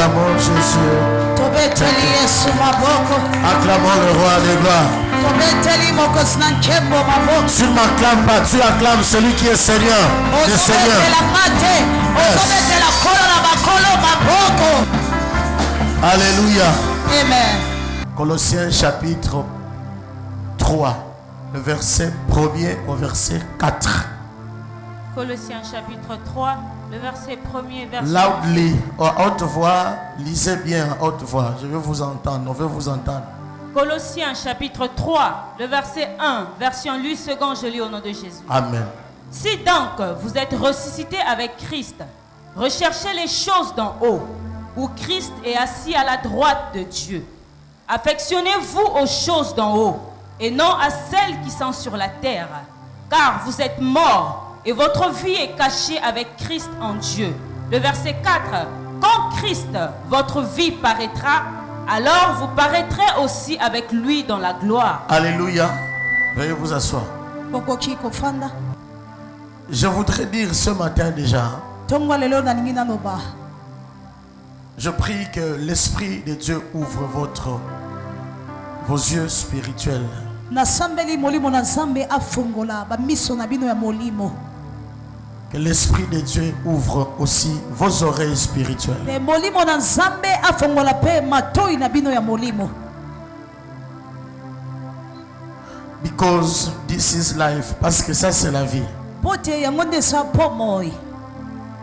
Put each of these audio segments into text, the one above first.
Acclamons Jésus. Acclamons le roi des gloires. Tu ne m'acclames pas, tu acclames celui qui est Seigneur. Le Seigneur. Alléluia. Amen. Colossiens chapitre 3, le verset 1er au verset 4. Colossiens chapitre 3, le verset 1er, verset Loudly, à haute voix, lisez bien à haute voix. Je veux vous entendre, on veut vous entendre. Colossiens chapitre 3, le verset 1, version lue second, je lis au nom de Jésus. Amen. Si donc vous êtes ressuscités avec Christ, recherchez les choses d'en haut, où Christ est assis à la droite de Dieu. Affectionnez-vous aux choses d'en haut, et non à celles qui sont sur la terre, car vous êtes morts, et votre vie est cachée avec Christ en Dieu. Le verset 4, quand Christ, votre vie, paraîtra, alors vous paraîtrez aussi avec lui dans la gloire. Alléluia. Veuillez vous asseoir. Je voudrais dire ce matin déjà, je prie que l'Esprit de Dieu ouvre vos yeux spirituels. Que l'Esprit de Dieu ouvre aussi vos oreilles spirituelles. Because this is life. Parce que ça c'est la vie.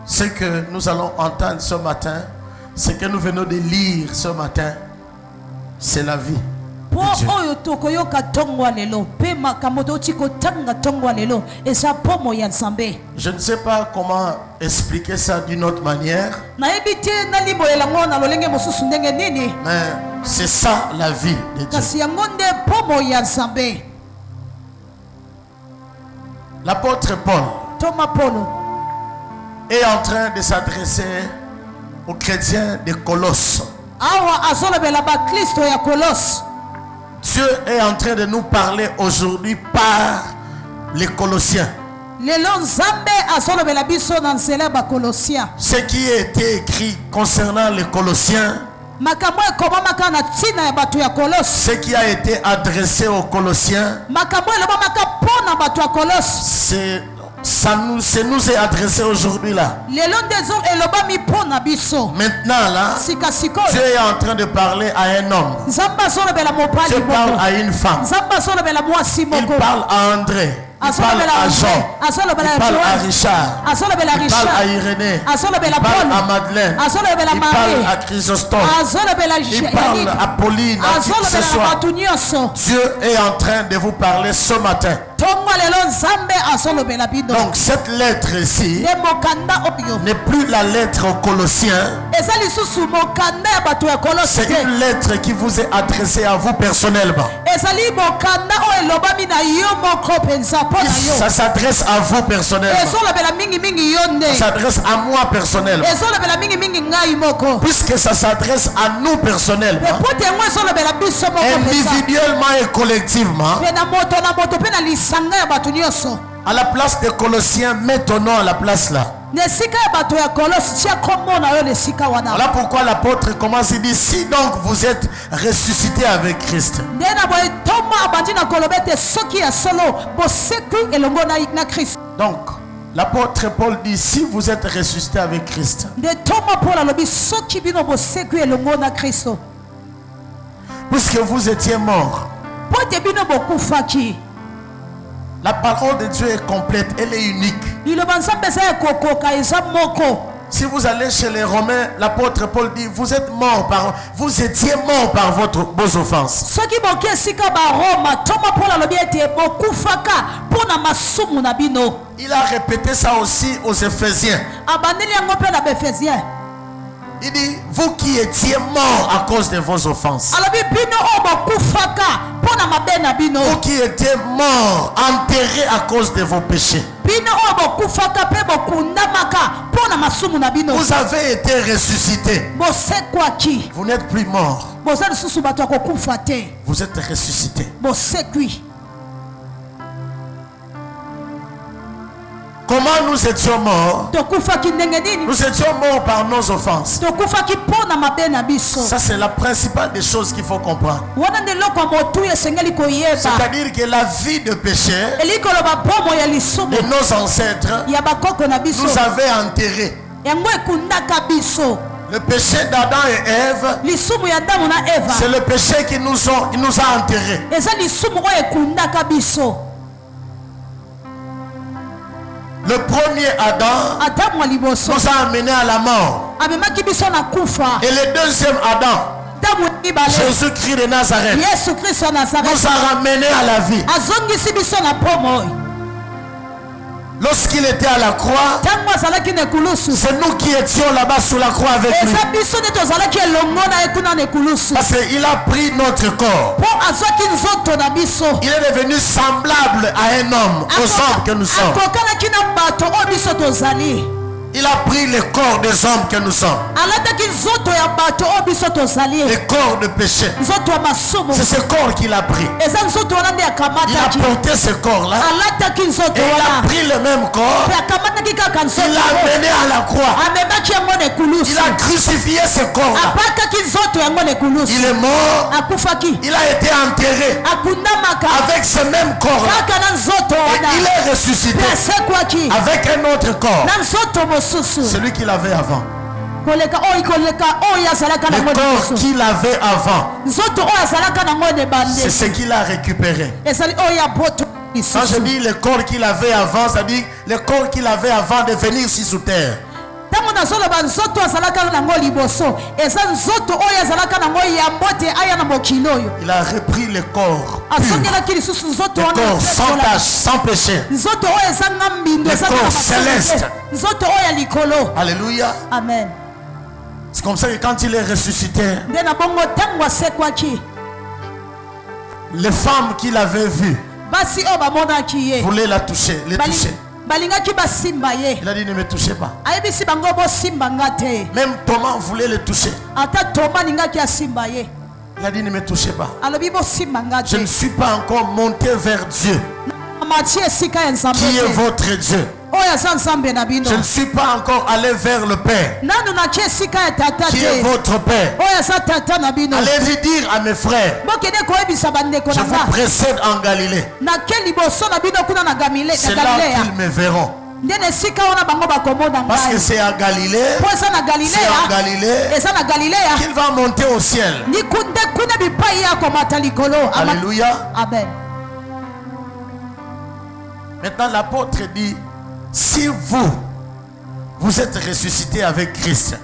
Ce que nous allons entendre ce matin, ce que nous venons de lire ce matin, c'est la vie. Je ne sais pas comment expliquer ça d'une autre manière, mais c'est ça la vie de Dieu. L'apôtre Paul est en train de s'adresser aux chrétiens de Colosse. Dieu est en train de nous parler aujourd'hui par les Colossiens. Ce qui a été écrit concernant les Colossiens, ce qui a été adressé aux Colossiens, ça nous est adressé aujourd'hui là. Maintenant là, Dieu est en train de parler à un homme. Dieu parle à une femme. Il parle à André. Il parle à Jean. Il parle à Richard. Il parle à Irénée. Il parle à Madeleine. Il parle à Chrysostome. Il parle à Pauline, à qui que ce soit. Dieu est en train de vous parler ce matin. Donc cette lettre ici n'est plus la lettre aux Colossiens. C'est une lettre qui vous est adressée à vous personnellement. Ça s'adresse à vous personnellement. Ça s'adresse à moi personnellement. Puisque ça s'adresse à nous personnellement, individuellement et collectivement, à la place des Colossiens, mets ton nom à la place là. Voilà pourquoi l'apôtre commence et dit: si donc vous êtes ressuscité avec Christ. Donc l'apôtre Paul dit: si vous êtes ressuscité avec Christ, puisque vous étiez mort. La parole de Dieu est complète, elle est unique. Si vous allez chez les Romains, l'apôtre Paul dit: vous êtes morts vous étiez morts par vos offenses. Il a répété ça aussi aux Éphésiens. Il dit: vous qui étiez morts à cause de vos offenses. Vous qui étiez morts, enterrés à cause de vos péchés. Vous avez été ressuscités. Vous n'êtes plus morts. Vous êtes ressuscités. Comment nous étions morts? Nous étions morts par nos offenses. Ça, c'est la principale des choses qu'il faut comprendre. C'est-à-dire que la vie de péché de nos ancêtres nous avait enterrés. Le péché d'Adam et Ève, c'est le péché qui nous a enterrés. Le premier Adam nous a amenés à la mort. Et le deuxième Adam, Jésus-Christ de Nazareth, nous a ramenés à la vie. Lorsqu'il était à la croix, c'est nous qui étions là-bas sous la croix avec lui. Parce qu'il a pris notre corps. Il est devenu semblable à un homme, aux hommes que nous sommes. Il a pris le corps des hommes que nous sommes. Le corps de péché. C'est ce corps qu'il a pris. Il a porté ce corps-là. Et il a pris le même corps. Il l'a amené à la croix. Il a crucifié ce corps-là. Il est mort. Il a été enterré avec ce même corps-là. Et il est ressuscité avec un autre corps. Celui qu'il avait avant. Le corps qu'il avait avant, c'est ce qu'il a récupéré. Quand je dis le corps qu'il avait avant, ça dit le corps qu'il avait avant de venir ici sous terre. Il a repris le corps pur, le corps sans tache, sans péché, le corps céleste. Alléluia. Amen. C'est comme ça que quand il est ressuscité, les femmes qu'il avait vues voulaient la toucher, les toucher. Il a dit ne me touchez pas. Même Thomas voulait le toucher. Il a dit ne me touchez pas. Je ne suis pas encore monté vers Dieu, qui est votre Dieu. Je ne suis pas encore allé vers le Père, qui est votre Père. Allez-y dire à mes frères, je vous précède en Galilée. C'est là qu'ils me verront. Parce que c'est à Galilée, qu'il va monter au ciel. Alléluia. Amen. Maintenant l'apôtre dit, si vous êtes ressuscité avec Christ,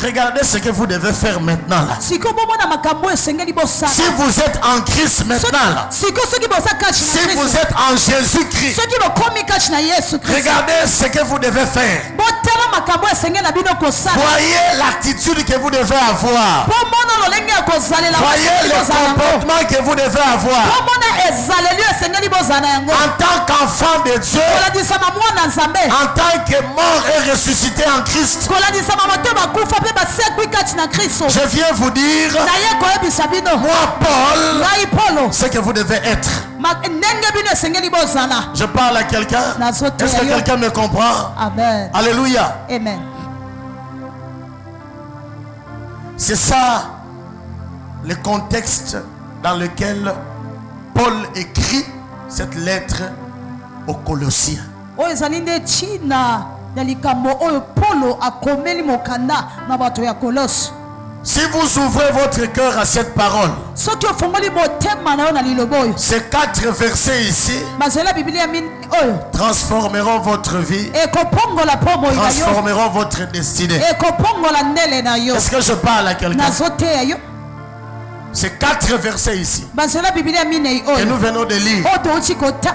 regardez ce que vous devez faire maintenant là. Si vous êtes en Christ maintenant là, si vous êtes en Jésus-Christ, regardez ce que vous devez faire. Voyez l'attitude que vous devez avoir. Voyez le comportement que vous devez avoir. En tant qu'enfant de Dieu, en tant que mort et ressuscité en Christ, je viens vous dire, moi Paul, ce que vous devez être. Je parle à quelqu'un. Est-ce que quelqu'un me comprend? Amen. Alléluia. Amen. C'est ça le contexte dans lequel Paul écrit cette lettre aux Colossiens. Si vous ouvrez votre cœur à cette parole, ces 4 versets ici transformeront votre vie, transformeront votre destinée. Est-ce que je parle à quelqu'un? Ces 4 versets ici que nous venons de lire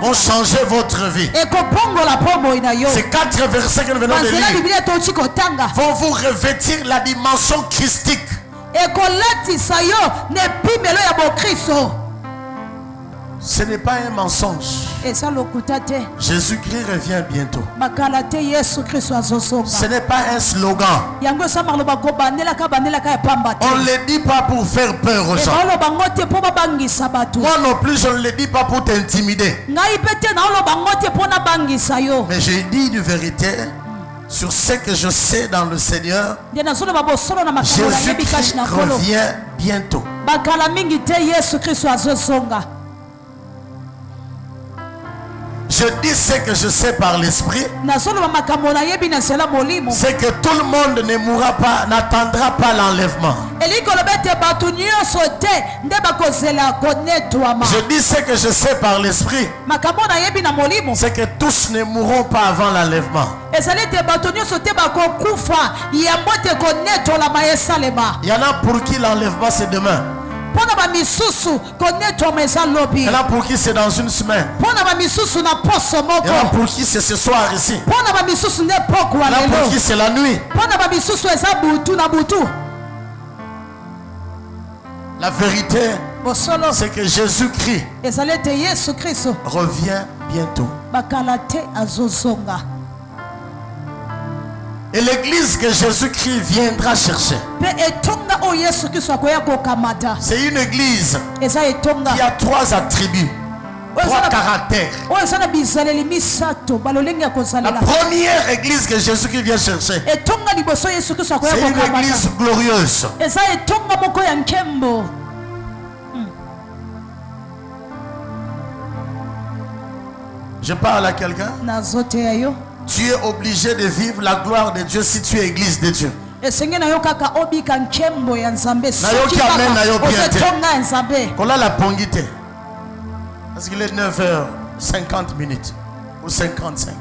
vont changer votre vie. Ces 4 versets que nous venons de lire vont vous revêtir la dimension christique. Ce n'est pas un mensonge. Jésus-Christ revient bientôt. Ce n'est pas un slogan. On ne le dit pas pour faire peur aux gens. Moi non plus, je ne le dis pas pour t'intimider. Mais je dis de vérité sur ce que je sais dans le Seigneur. Jésus-Christ revient bientôt. Je dis ce que je sais par l'esprit. C'est que tout le monde ne mourra pas, n'attendra pas l'enlèvement. Je dis ce que je sais par l'esprit. C'est que tous ne mourront pas avant l'enlèvement. Il y en a pour qui l'enlèvement c'est demain. Il y en a pour qui c'est dans une semaine. Il y en a pour qui c'est ce soir ici. Il y en a pour qui c'est la nuit. La vérité, c'est que Jésus-Christ revient bientôt. Et l'église que Jésus-Christ viendra chercher, c'est une église qui a 3 attributs, 3 caractères. La première église que Jésus-Christ vient chercher, c'est une église glorieuse. Je parle à quelqu'un. Tu es obligé de vivre la gloire de Dieu si tu es église de Dieu. Parce qu'il est 9h50 ou 55.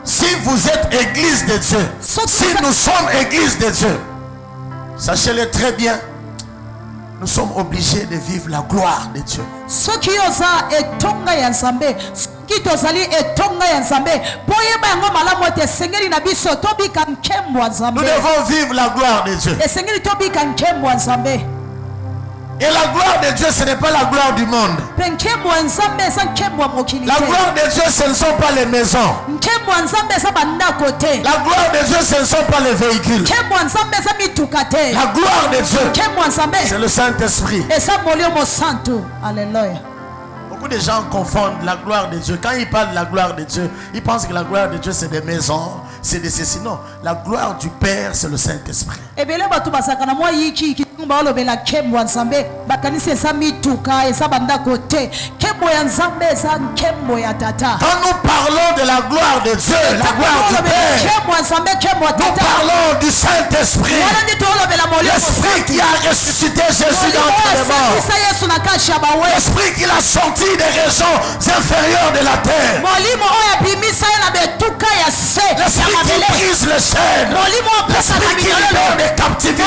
Si vous êtes église de Dieu, si nous sommes église de Dieu, sachez-le très bien, nous sommes obligés de vivre la gloire de Dieu. Nous devons vivre la gloire de Dieu. Et la gloire de Dieu, ce n'est pas la gloire du monde. La gloire de Dieu, ce ne sont pas les maisons. La gloire de Dieu, ce ne sont pas les véhicules. La gloire de Dieu, c'est le Saint-Esprit. Alléluia. Beaucoup de gens confondent la gloire de Dieu. Quand ils parlent de la gloire de Dieu, ils pensent que la gloire de Dieu c'est des maisons, c'est des ceci. Non, la gloire du Père c'est le Saint-Esprit. Quand nous parlons de la gloire de Dieu, la gloire du Père, nous parlons du Saint-Esprit, l'Esprit qui a ressuscité Jésus d'entre les morts, l'Esprit qui l'a sorti des régions inférieures de la terre, l'Esprit qui brise les chaînes, l'Esprit qui libère des captivités,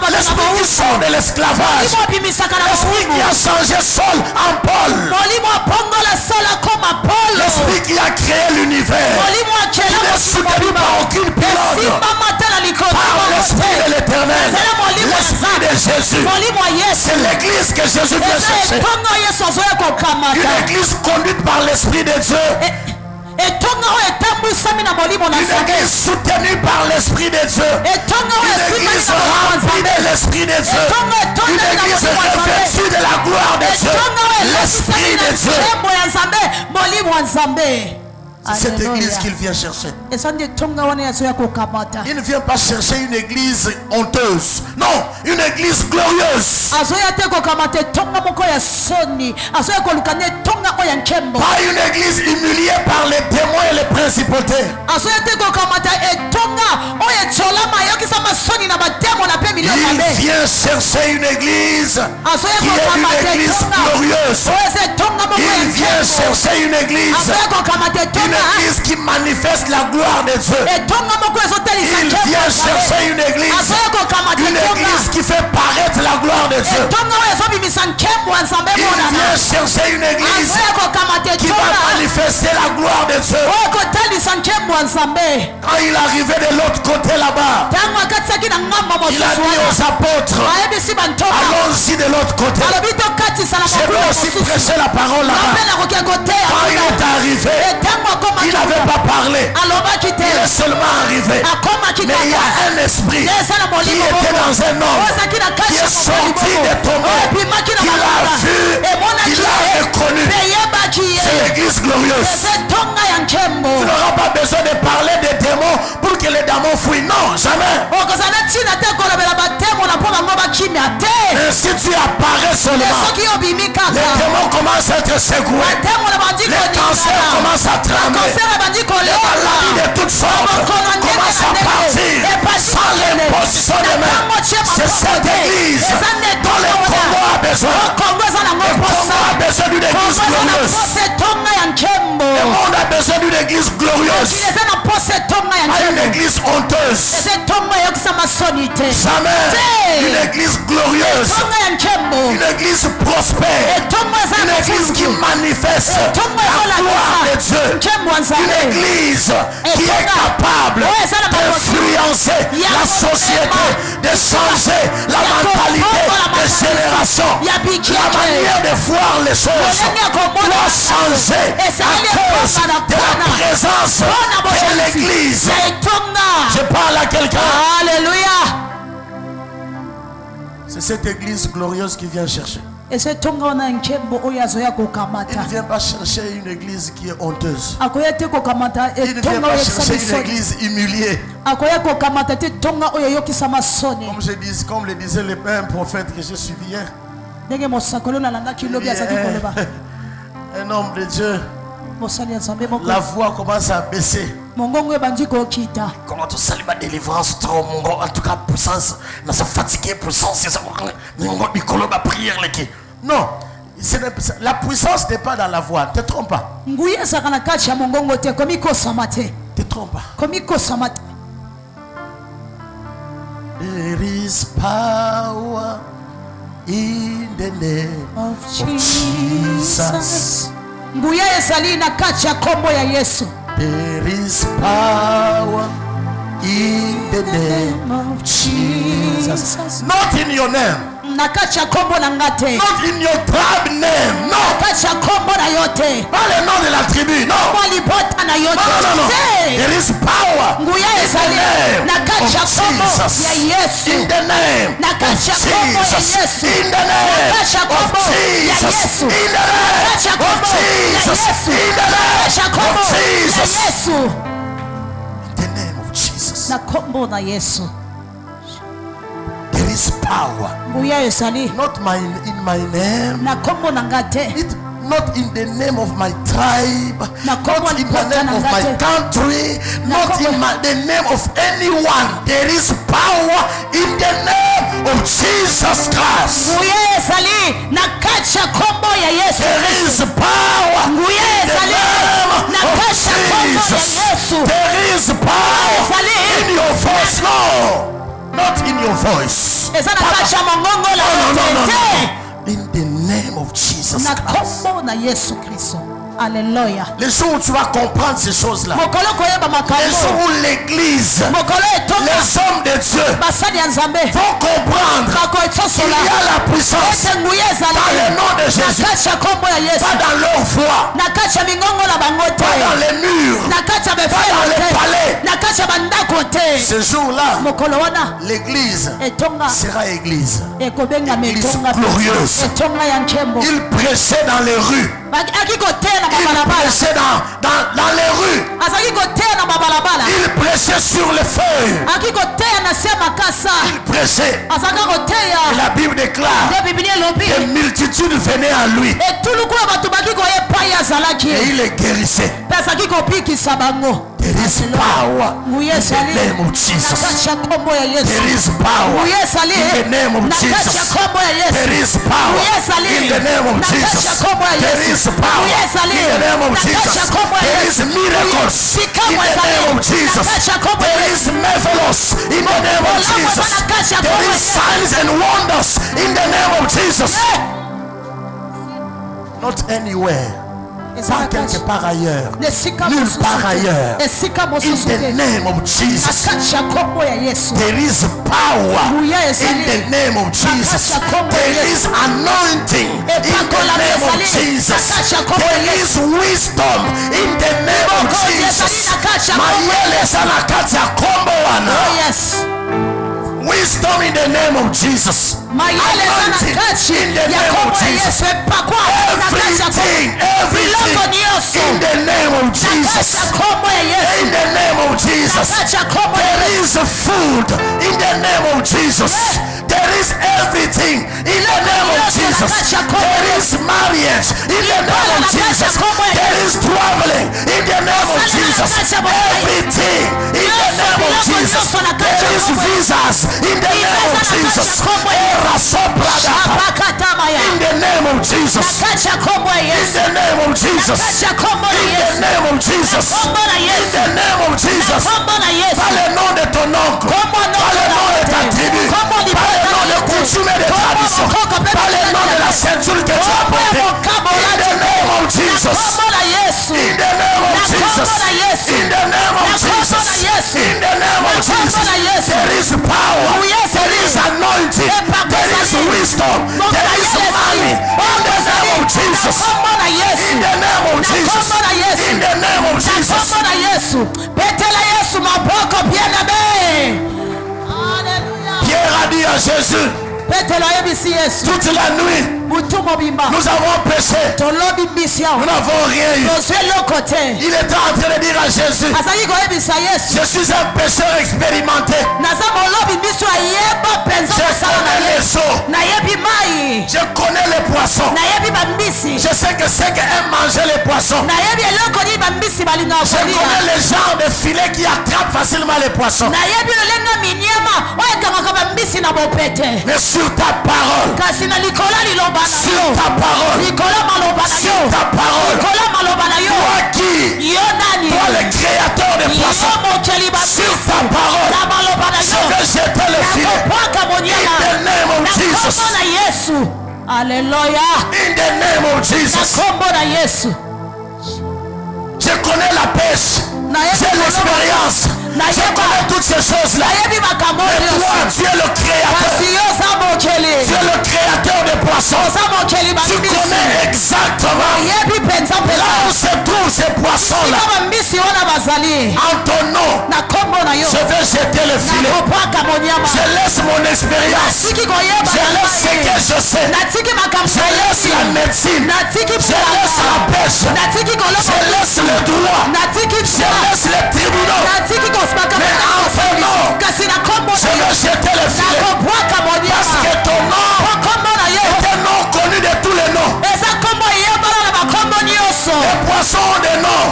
l'Esprit qui sort de l'esclavage, l'Esprit qui a changé Saul en Paul, l'Esprit qui a créé l'univers, qui n'est soutenu par aucune pilote, par l'Esprit de l'Éternel, l'Esprit de Jésus. C'est l'église que Jésus vient chercher. Une église conduite par l'Esprit de Dieu. Une église soutenue par l'Esprit de Dieu. Une église remplie de l'Esprit de Dieu. Une église revêtue de la gloire de Dieu. L'Esprit de Dieu. C'est cette église qu'il vient chercher. Il ne vient pas chercher une église honteuse. Non, une église glorieuse. Pas une église humiliée par les démons et les principautés. Il vient chercher une église qui est une église glorieuse. Il vient chercher une église qui manifeste la gloire de Dieu. Il vient chercher une église qui fait paraître la gloire de Dieu. Il vient chercher une église qui va manifester manifester la gloire de Dieu. Quand il arrivait de l'autre côté là-bas, il a dit aux apôtres, allons-y de l'autre côté. Je peux aussi prêcher la parole là-bas. Quand il est arrivé, il n'avait pas parlé. Il est seulement arrivé. Mais il y a un esprit qui était dans un homme, qui est sorti des tombeaux, qui l'a vu, qui l'a reconnu. C'est l'église glorieuse. Tu n'auras pas besoin de parler des démons pour que les démons fuient. Non, jamais. Et si tu apparais seulement, les démons commencent à être secoués. Les cancers commencent à trembler. Les maladies de toutes sortes commencent à partir sans l'imposition de main. C'est cette église dont le Congo a besoin. Le Congo a besoin d'une église glorieuse. Le monde a besoin d'une église glorieuse. Pas une église honteuse. Jamais. Une église glorieuse. Une église prospère. Une église qui manifeste la gloire de Dieu. Une église qui est capable d'influencer la société, de changer la mentalité des générations. La manière de voir les choses doit changer à cause de la présence de l'église. Je parle à quelqu'un. C'est cette église glorieuse qui vient chercher. Il ne vient pas chercher une église qui est honteuse. Il ne vient pas chercher une église humiliée. Comme le disait le père prophète que je suivis hier. Un homme de Dieu, la voix commence à baisser. Comment tout ça, la délivrance trop, en tout cas puissance, mais ça fatigué puissance, prière. Non, la puissance n'est pas dans la voix. Ne te trompe pas. Te trompe pas. There is power in the name of Jesus. There is power in the name of Jesus. Not in your name. Not in your tribe name. No. Pas le nom de la tribu. No. No. There is power in the name of Jesus. In the name of Jesus. In the name of Jesus. In the name of Jesus. In the name of Jesus. There is power. Not in my name. Not in the name of my tribe. Not in the name of my country. Not in the name of anyone. There is power in the name of Jesus Christ. There is power in the name of Jesus. There is power in your voice. No. Not in your voice. No. In the name of Jesus Christ. Alléluia. Les jours où tu vas comprendre ces choses-là, les jours où l'église, les hommes de Dieu vont comprendre qu'il y a la puissance dans le nom de Jésus, pas dans leur foi, pas dans les murs, pas dans les palais. Ce jour-là, l'église sera église glorieuse. Il prêchait dans les rues. Il prêchait dans les rues. Il prêchait sur les feuilles. Il prêchait. Et la Bible déclare que multitudes venaient à lui. Et il les guérissait. There is power in the name of Jesus. There is power in the name of Jesus. There is power in the name of Jesus. There is power in the name of Jesus. There is miracles in the name of Jesus. There is marvelous in the name of Jesus. There is signs and wonders in the name of Jesus. Not anywhere. pas quelque part ailleurs, nulle part ailleurs. In the name of Jesus, there is power. In the name of Jesus, there is anointing. In the name of Jesus, there is wisdom. In the name of Jesus, oh yes. Wisdom in the name of Jesus. Anointing in the name of Jesus. Everything in the name of Jesus. In the name of Jesus. There is food in the name of Jesus. There is everything in the name of Jesus. There is marriage in the name of Jesus. There is traveling in the name of Jesus. Everything in the name of Jesus. There is visas in the name of Jesus. In the name of Jesus. In the name of Jesus. In the name of Jesus. In the name of Jesus. Par le nom de ton oncle, par le nom de ta tribu, par le nom de coutume et de tradition, par le nom de la ceinture que tu as portée. In the name of Jesus. In the name of Jesus. In the name of Jesus. In the name of Jesus. There is power. There is anointing. There is wisdom. There is money. In the name of Jesus. In the name of Jesus. In the name of Jesus. Pierre a dit à Jésus, toute la nuit, nous avons péché. Nous n'avons rien eu. Il était en train de dire à Jésus, je suis un pécheur expérimenté. Je connais les eaux. Je connais les poissons. Je sais que c'est qu'aiment manger les poissons. Je connais les genres de filets qui attrapent facilement les poissons. Mais sur ta parole, sur ta parole, sur ta parole, toi qui, toi le créateur des poissons, sur ta parole, je vais jeter le filet. In the name of Jesus. Alléluia. In the name of Jesus. Je connais la pêche. J'ai l'expérience. Je connais toutes ces choses-là. Mais toi, tu es le créateur. Tu es le créateur des poissons. Tu connais exactement là où se trouvent ces poissons-là. En ton nom, je vais jeter le filet. Je laisse mon expérience. Je laisse ce que je sais. Je laisse la médecine. Je laisse la pêche. Je laisse le droit. Je laisse les tribunaux. Mais en ton nom, je vais jeter le filet. Parce que ton nom est un nom connu de tous les noms. Les poissons ont des noms.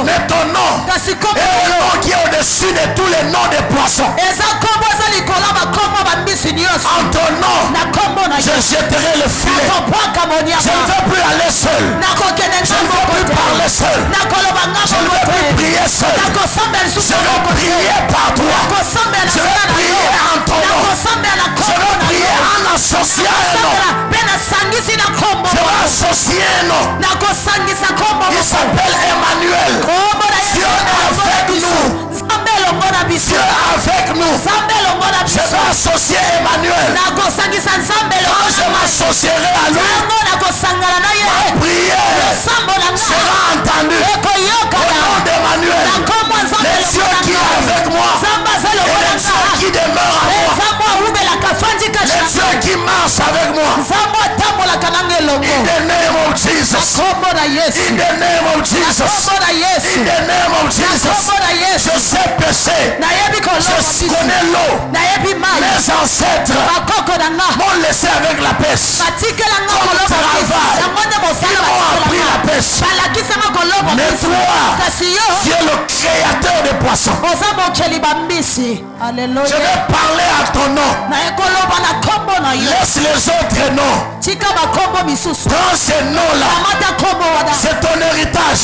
Mais ton nom est un nom qui est au-dessus de tous les noms des poissons. En ton nom, je jetterai le filet. Je ne veux plus aller seul. Je ne veux plus parler seul. Je ne veux plus prier seul. Je veux prier par toi. Je veux prier en ton nom. Je veux prier en associant un nom. Je veux associer un nom. Il s'appelle Emmanuel. Dieu est avec nous. Dieu est avec nous. Je vais associer Emmanuel. Quand je m'associerai à lui, ma prière sera entendue. Au nom d'Emmanuel, le Dieu qui est avec moi et le Dieu qui demeure à moi, le Dieu qui marche avec moi. In the name of Jesus. In the name of Jesus. In the name of Jesus. Je sais pécher. Je connais l'eau. Mes ancêtres m'ont laissé avec la pêche. Comme travail, ils m'ont appris la pêche. Mais toi, tu es le créateur des poissons. Je vais parler à ton nom. Laisse les autres noms. Prends ces noms-là. C'est ton héritage.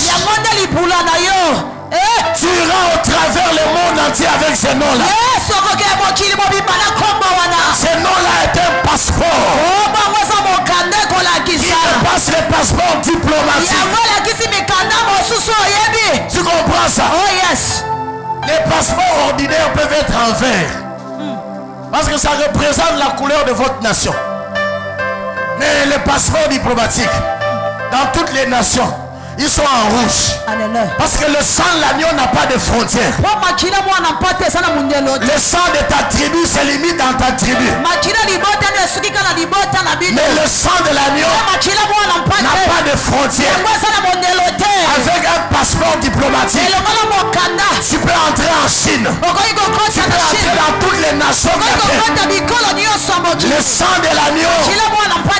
Tu iras au travers le monde entier avec ces noms-là. Ces noms-là est un passeport. passe les passeports diplomatiques. Tu comprends ça? Oh yes. Les passeports ordinaires peuvent être en vert. Parce que ça représente la couleur de votre nation. Mais les passeports diplomatiques, dans toutes les nations, ils sont en rouge. Alléluia. Parce que le sang de l'agneau n'a pas de frontières. Le sang de ta tribu se limite dans ta tribu. Mais le sang de l'agneau n'a pas de frontières. Avec un passeport diplomatique, tu peux entrer en Chine. Tu peux entrer dans toutes les nations de la terre. Le sang de l'agneau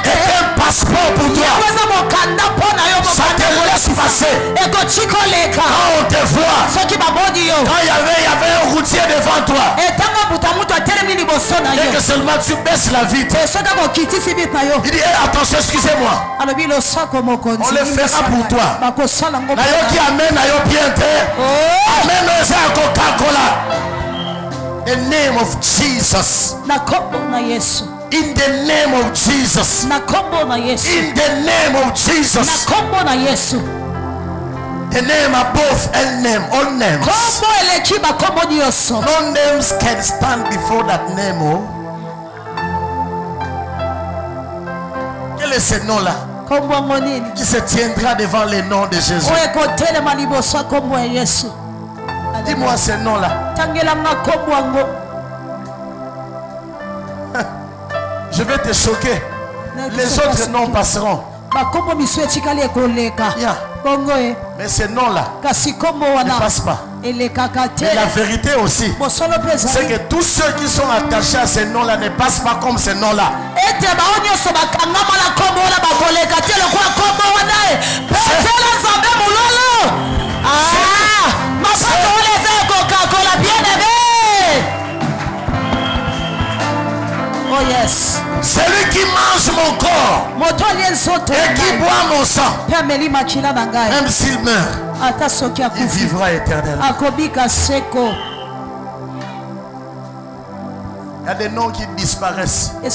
est un passeport pour toi. Ça te laisse passer. Quand on te voit, quand il y avait un routier devant toi, et que seulement tu baisses la vitre, il dit hey, attention, excusez-moi, on le fera pour toi. Nayo qui amène nayo bien terre, amène nos Coca-Cola. The name of Jesus. In the name of Jesus. In the name of Jesus. The name above all names. All names. No names can stand before that name. Oh. Quel est ce nom-là qui se tiendra devant le nom de Jésus? Dis-moi ce nom-là. Je vais te choquer. Les autres noms passeront. Yeah. Mais ce nom-là ne passe pas. Et la vérité aussi, c'est que tous ceux qui sont attachés à ce nom-là ne passent pas comme ce nom-là. Oh yes. Celui qui mange mon corps et qui boit mon sang, même s'il meurt, il vivra éternellement. Il y a des noms qui disparaissent. Il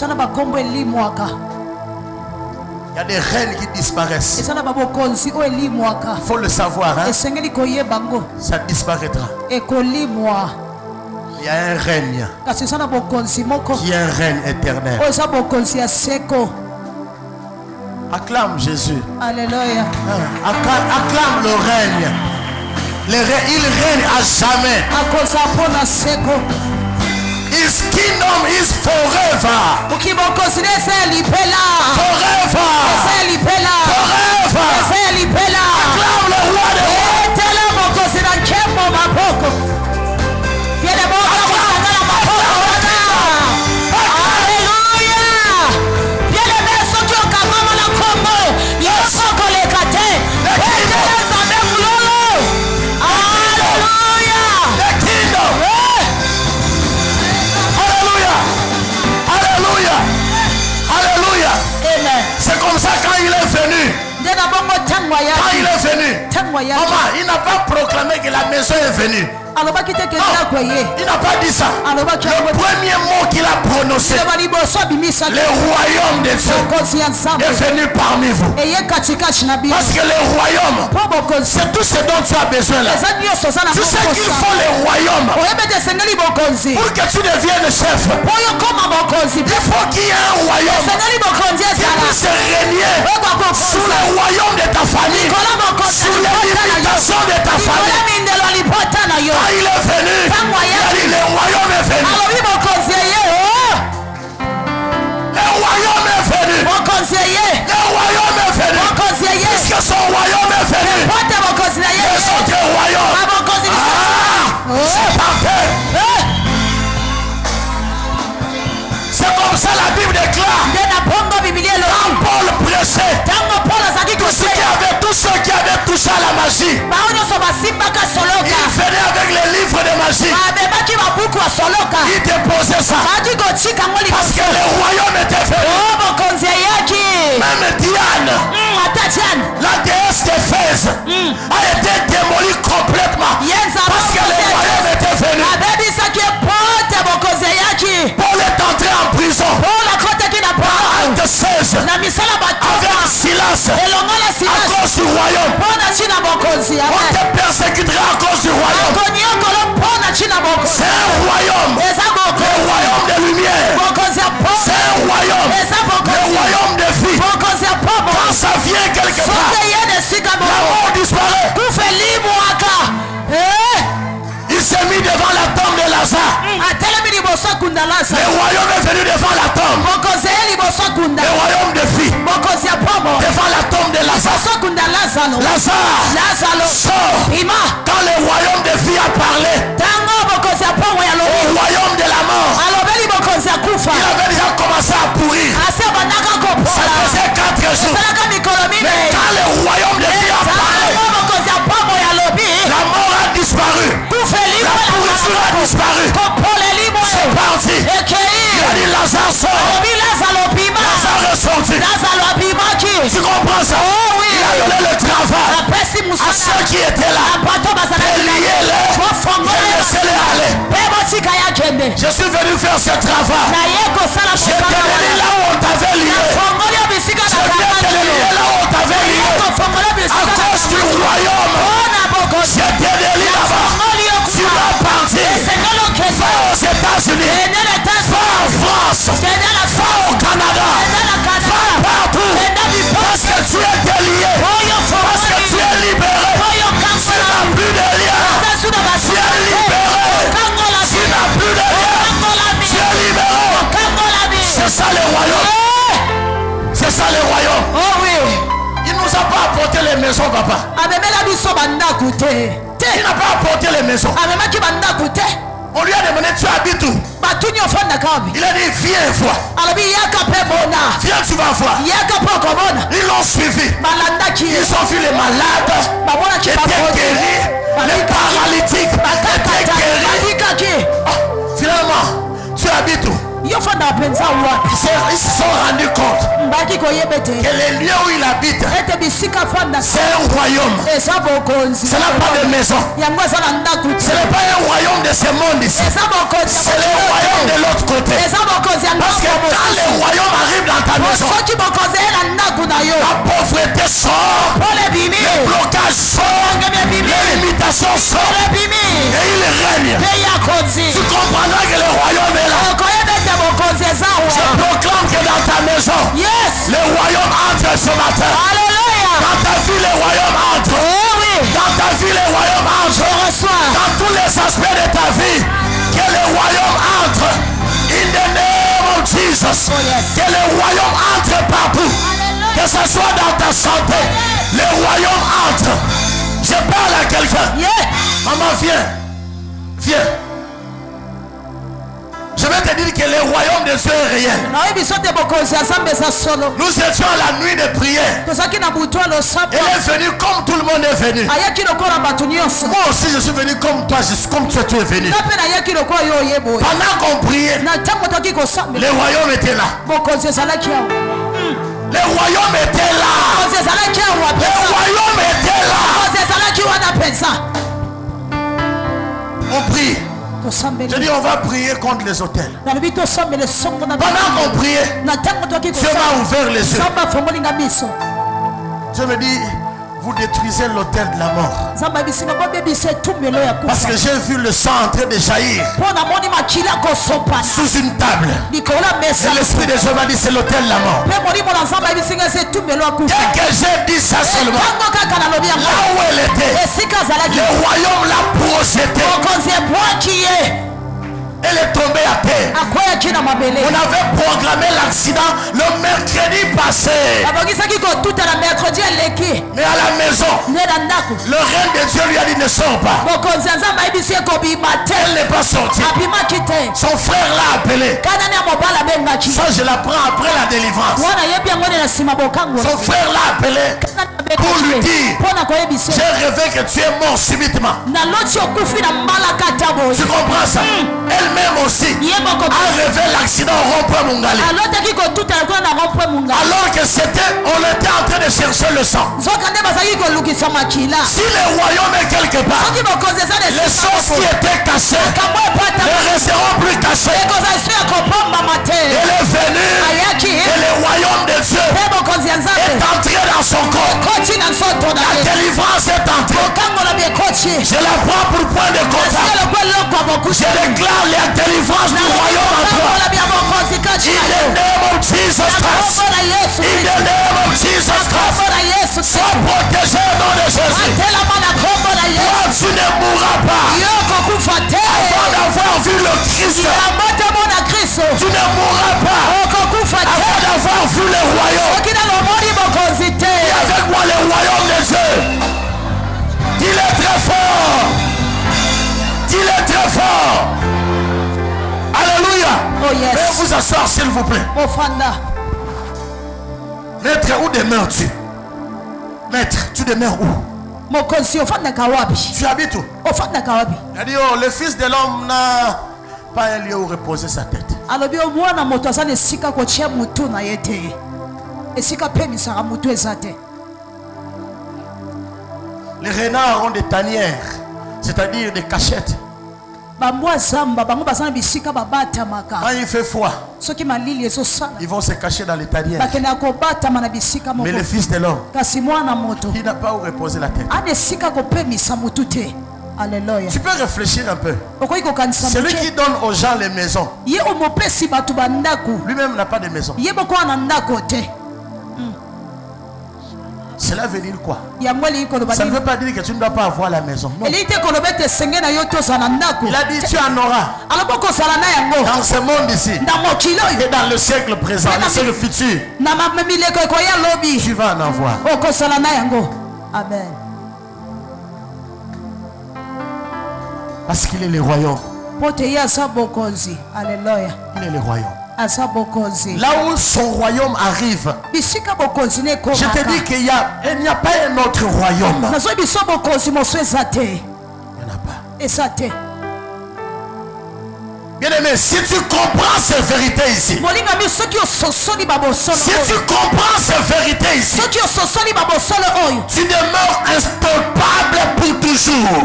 y a des reines qui disparaissent. Il faut le savoir, hein? Ça disparaîtra. Il y a un règne qui est un règne éternel. Acclame Jésus. Alléluia. Acclame le règne. Il règne à jamais. His kingdom is forever. Forever. Acclame le roi des rois. C'est comme ça quand il est venu. Quand il est venu, maman, il n'a pas proclamé que la maison est venue. Non, il n'a pas dit ça. Le premier mot qu'il a prononcé, le royaume de Dieu est venu parmi vous. Parce que le royaume, c'est tout ce dont tu as besoin là. Tu sais qu'il faut le royaume pour que tu deviennes chef. Il faut qu'il y ait un royaume qui puisse régner sous le royaume de ta famille, sous l'imitation de ta famille. Quand il est venu, il a dit le royaume est venu. Le royaume est venu. Le royaume est venu. Puisque son royaume est venu, les autres royaumes, c'est parfait. C'est comme ça la Bible déclare. Quand Paul prêchait, tous ceux qui avaient touché à la magie, il venait avec les livres de magie. Il déposait ça. Parce que le royaume était venu. Même Diane, la déesse d'Éphèse, a été démolie complètement. Parce que le royaume était venu. Paul est entré en prison. Acte 16. royaume. On te persécutera à cause du royaume. C'est un royaume. Le royaume de lumière. C'est un royaume. Le royaume de vie. Quand ça vient quelque part, la mort disparaît. Il s'est mis devant la tombe de Lazare. Le royaume est venu devant la tombe. Le royaume de vie devant la tombe de Lazare. Lazare sort. Quand le royaume de vie a parlé au royaume de la mort, il avait déjà commencé à pourrir. Ça faisait 4 jours. Mais quand le royaume de vie a parlé, la mort a disparu. La pourriture a disparu. C'est parti. Il a dit Lazare sort. Lazare est sorti. Tu comprends ça? Il a donné le travail à ceux qui étaient là. Liez-les. Laissez-les aller. Je suis venu faire ce travail. Je t'ai donné là où on t'avait lié. Je viens te lier là où on t'avait lié. À cause du royaume. Je t'ai donné là-bas. Tu vas partir. Va aux États-Unis. Va en France. Va au Canada. Va partout. Parce que tu es délié. Parce que tu es libéré. Tu n'as plus de lien. Tu es libéré. Tu n'as plus de lien. Tu es libéré. C'est ça le royaume. C'est ça le royaume. Oh oui. Il ne nous a pas apporté les maisons, papa. Il n'a pas apporté les maisons. On lui a demandé, tu habites où? Il a dit, viens voir. Viens, tu vas voir. Ils l'ont suivi. Ils ont vu les malades étaient guéris. Les paralytiques étaient guéris. Finalement, tu habites où? Ils se sont rendus compte que les lieux où il habite, c'est un royaume. Ce n'est pas de maison. Ce n'est pas un royaume de ce monde ici. C'est le royaume de l'autre côté. Parce que quand le royaume arrive dans ta maison, la pauvreté sort, le blocage sort, les limitations sortent, et il règne. Tu comprendras que le royaume est là. Je proclame que dans ta maison, le royaume entre ce matin. Alléluia. Dans ta vie, le royaume entre. Dans ta vie, le royaume entre. Dans tous les aspects de ta vie, que le royaume entre. In the name of Jesus. Que le royaume entre partout. Que ce soit dans ta santé, le royaume entre. Je parle à quelqu'un. Maman, viens. Viens. Je vais te dire que le royaume de Dieu est réel. Nous étions à la nuit de prière. Elle est venue comme tout le monde est venu. Moi aussi je suis venu comme toi, comme tu es venu. Pendant qu'on priait, le royaume était là. Le royaume était là. Le royaume était là. On prie. Je dis on va prier contre les hôtels. Pendant qu'on priait, Dieu m'a ouvert les yeux. Dieu me dit, vous détruisez l'autel de la mort. Parce que j'ai vu le sang en train de jaillir sous une table. Et l'esprit de Dieu m'a dit, c'est l'autel de la mort. Dès que j'ai dit ça seulement, là où elle était, le royaume l'a projeté. Elle est tombée à terre. On avait programmé l'accident le mercredi passé. Mais à la maison, le règne de Dieu lui a dit ne sors pas. Elle n'est pas sortie. Son frère l'a appelé. Ça je l'apprends après la délivrance. Son frère l'a appelé pour lui dire, j'ai rêvé que tu es mort subitement. Tu comprends ça? Elle-même aussi a rêvé l'accident au rond-point Mungali. Alors que c'était, on était en train de chercher le sang. Si le royaume est quelque part, les choses qui étaient cachées ne resteront plus cachées. Elle est venue et le royaume de Dieu est entré dans son corps. La Je la prends pour point de contact. Je déclare la délivrance du royaume à toi. In the name of Jesus Christ. In the name of Jesus Christ. Sois protégé au nom de Jésus. Toi, tu ne mourras pas. Avant d'avoir vu le Christ, tu ne mourras pas. Avant d'avoir vu le royaume. Et avec moi le royaume de Dieu. Il est très fort. Il est très fort. Alléluia. Oh yes. Veuillez vous asseoir s'il vous plaît. Maître, où demeures-tu? Maître, tu demeures où? Tu habites où? Il a dit, oh, le fils de l'homme n'a pas un lieu où reposer sa tête. Les renards ont des tanières, c'est-à-dire des cachettes. Quand il fait froid, ils vont se cacher dans les tanières. Mais le fils de l'homme, il n'a pas où reposer la tête. Alléluia. Tu peux réfléchir un peu. Celui qui donne aux gens les maisons, lui-même n'a pas de maison. Cela veut dire quoi? Ça ne veut pas dire que tu ne dois pas avoir la maison. Non. Il a dit tu en auras. Dans ce monde ici. Et dans le siècle présent, le siècle futur. Tu vas en avoir. Amen. Parce qu'il est le royaume. Alléluia. Il est le royaume. Là où son royaume arrive, je te dis qu'il n'y a pas un autre royaume. Il n'y en a pas. Bien aimé, si tu comprends ces vérités ici, si tu comprends ces vérités ici, tu demeures instoppable pour toujours.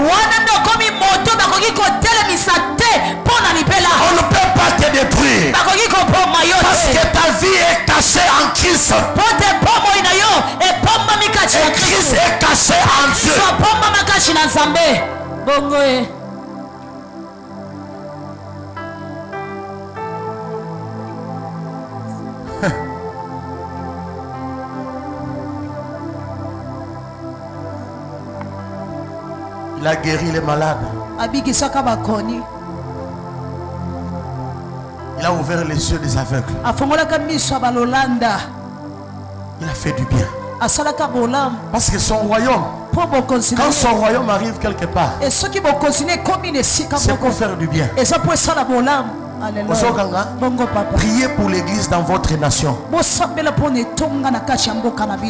On ne peut pas te détruire parce que ta vie est cachée en Christ. Et Christ est caché en Dieu. Il a guéri les malades. Il a ouvert les yeux des aveugles. Il a fait du bien. Parce que son royaume, quand son royaume arrive quelque part, c'est pour faire du bien. Priez pour l'église dans votre nation.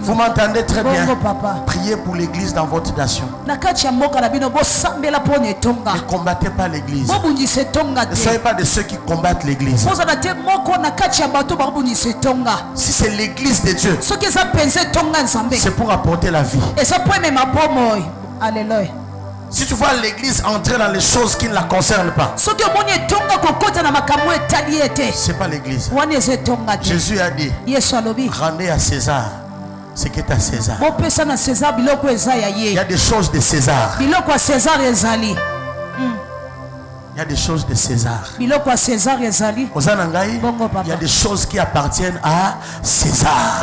Vous m'entendez très bien. Priez pour l'église dans votre nation. Ne combattez pas l'église. Ne soyez pas de ceux qui combattent l'église. Si c'est l'église de Dieu, c'est pour apporter la vie. Alléluia. Si tu vois l'église entrer dans les choses qui ne la concernent pas, c'est pas l'église. Jésus a dit, rendez à César ce qui est à César. Il y a des choses de César. Il y a des choses de César. Il y a des choses qui appartiennent à César.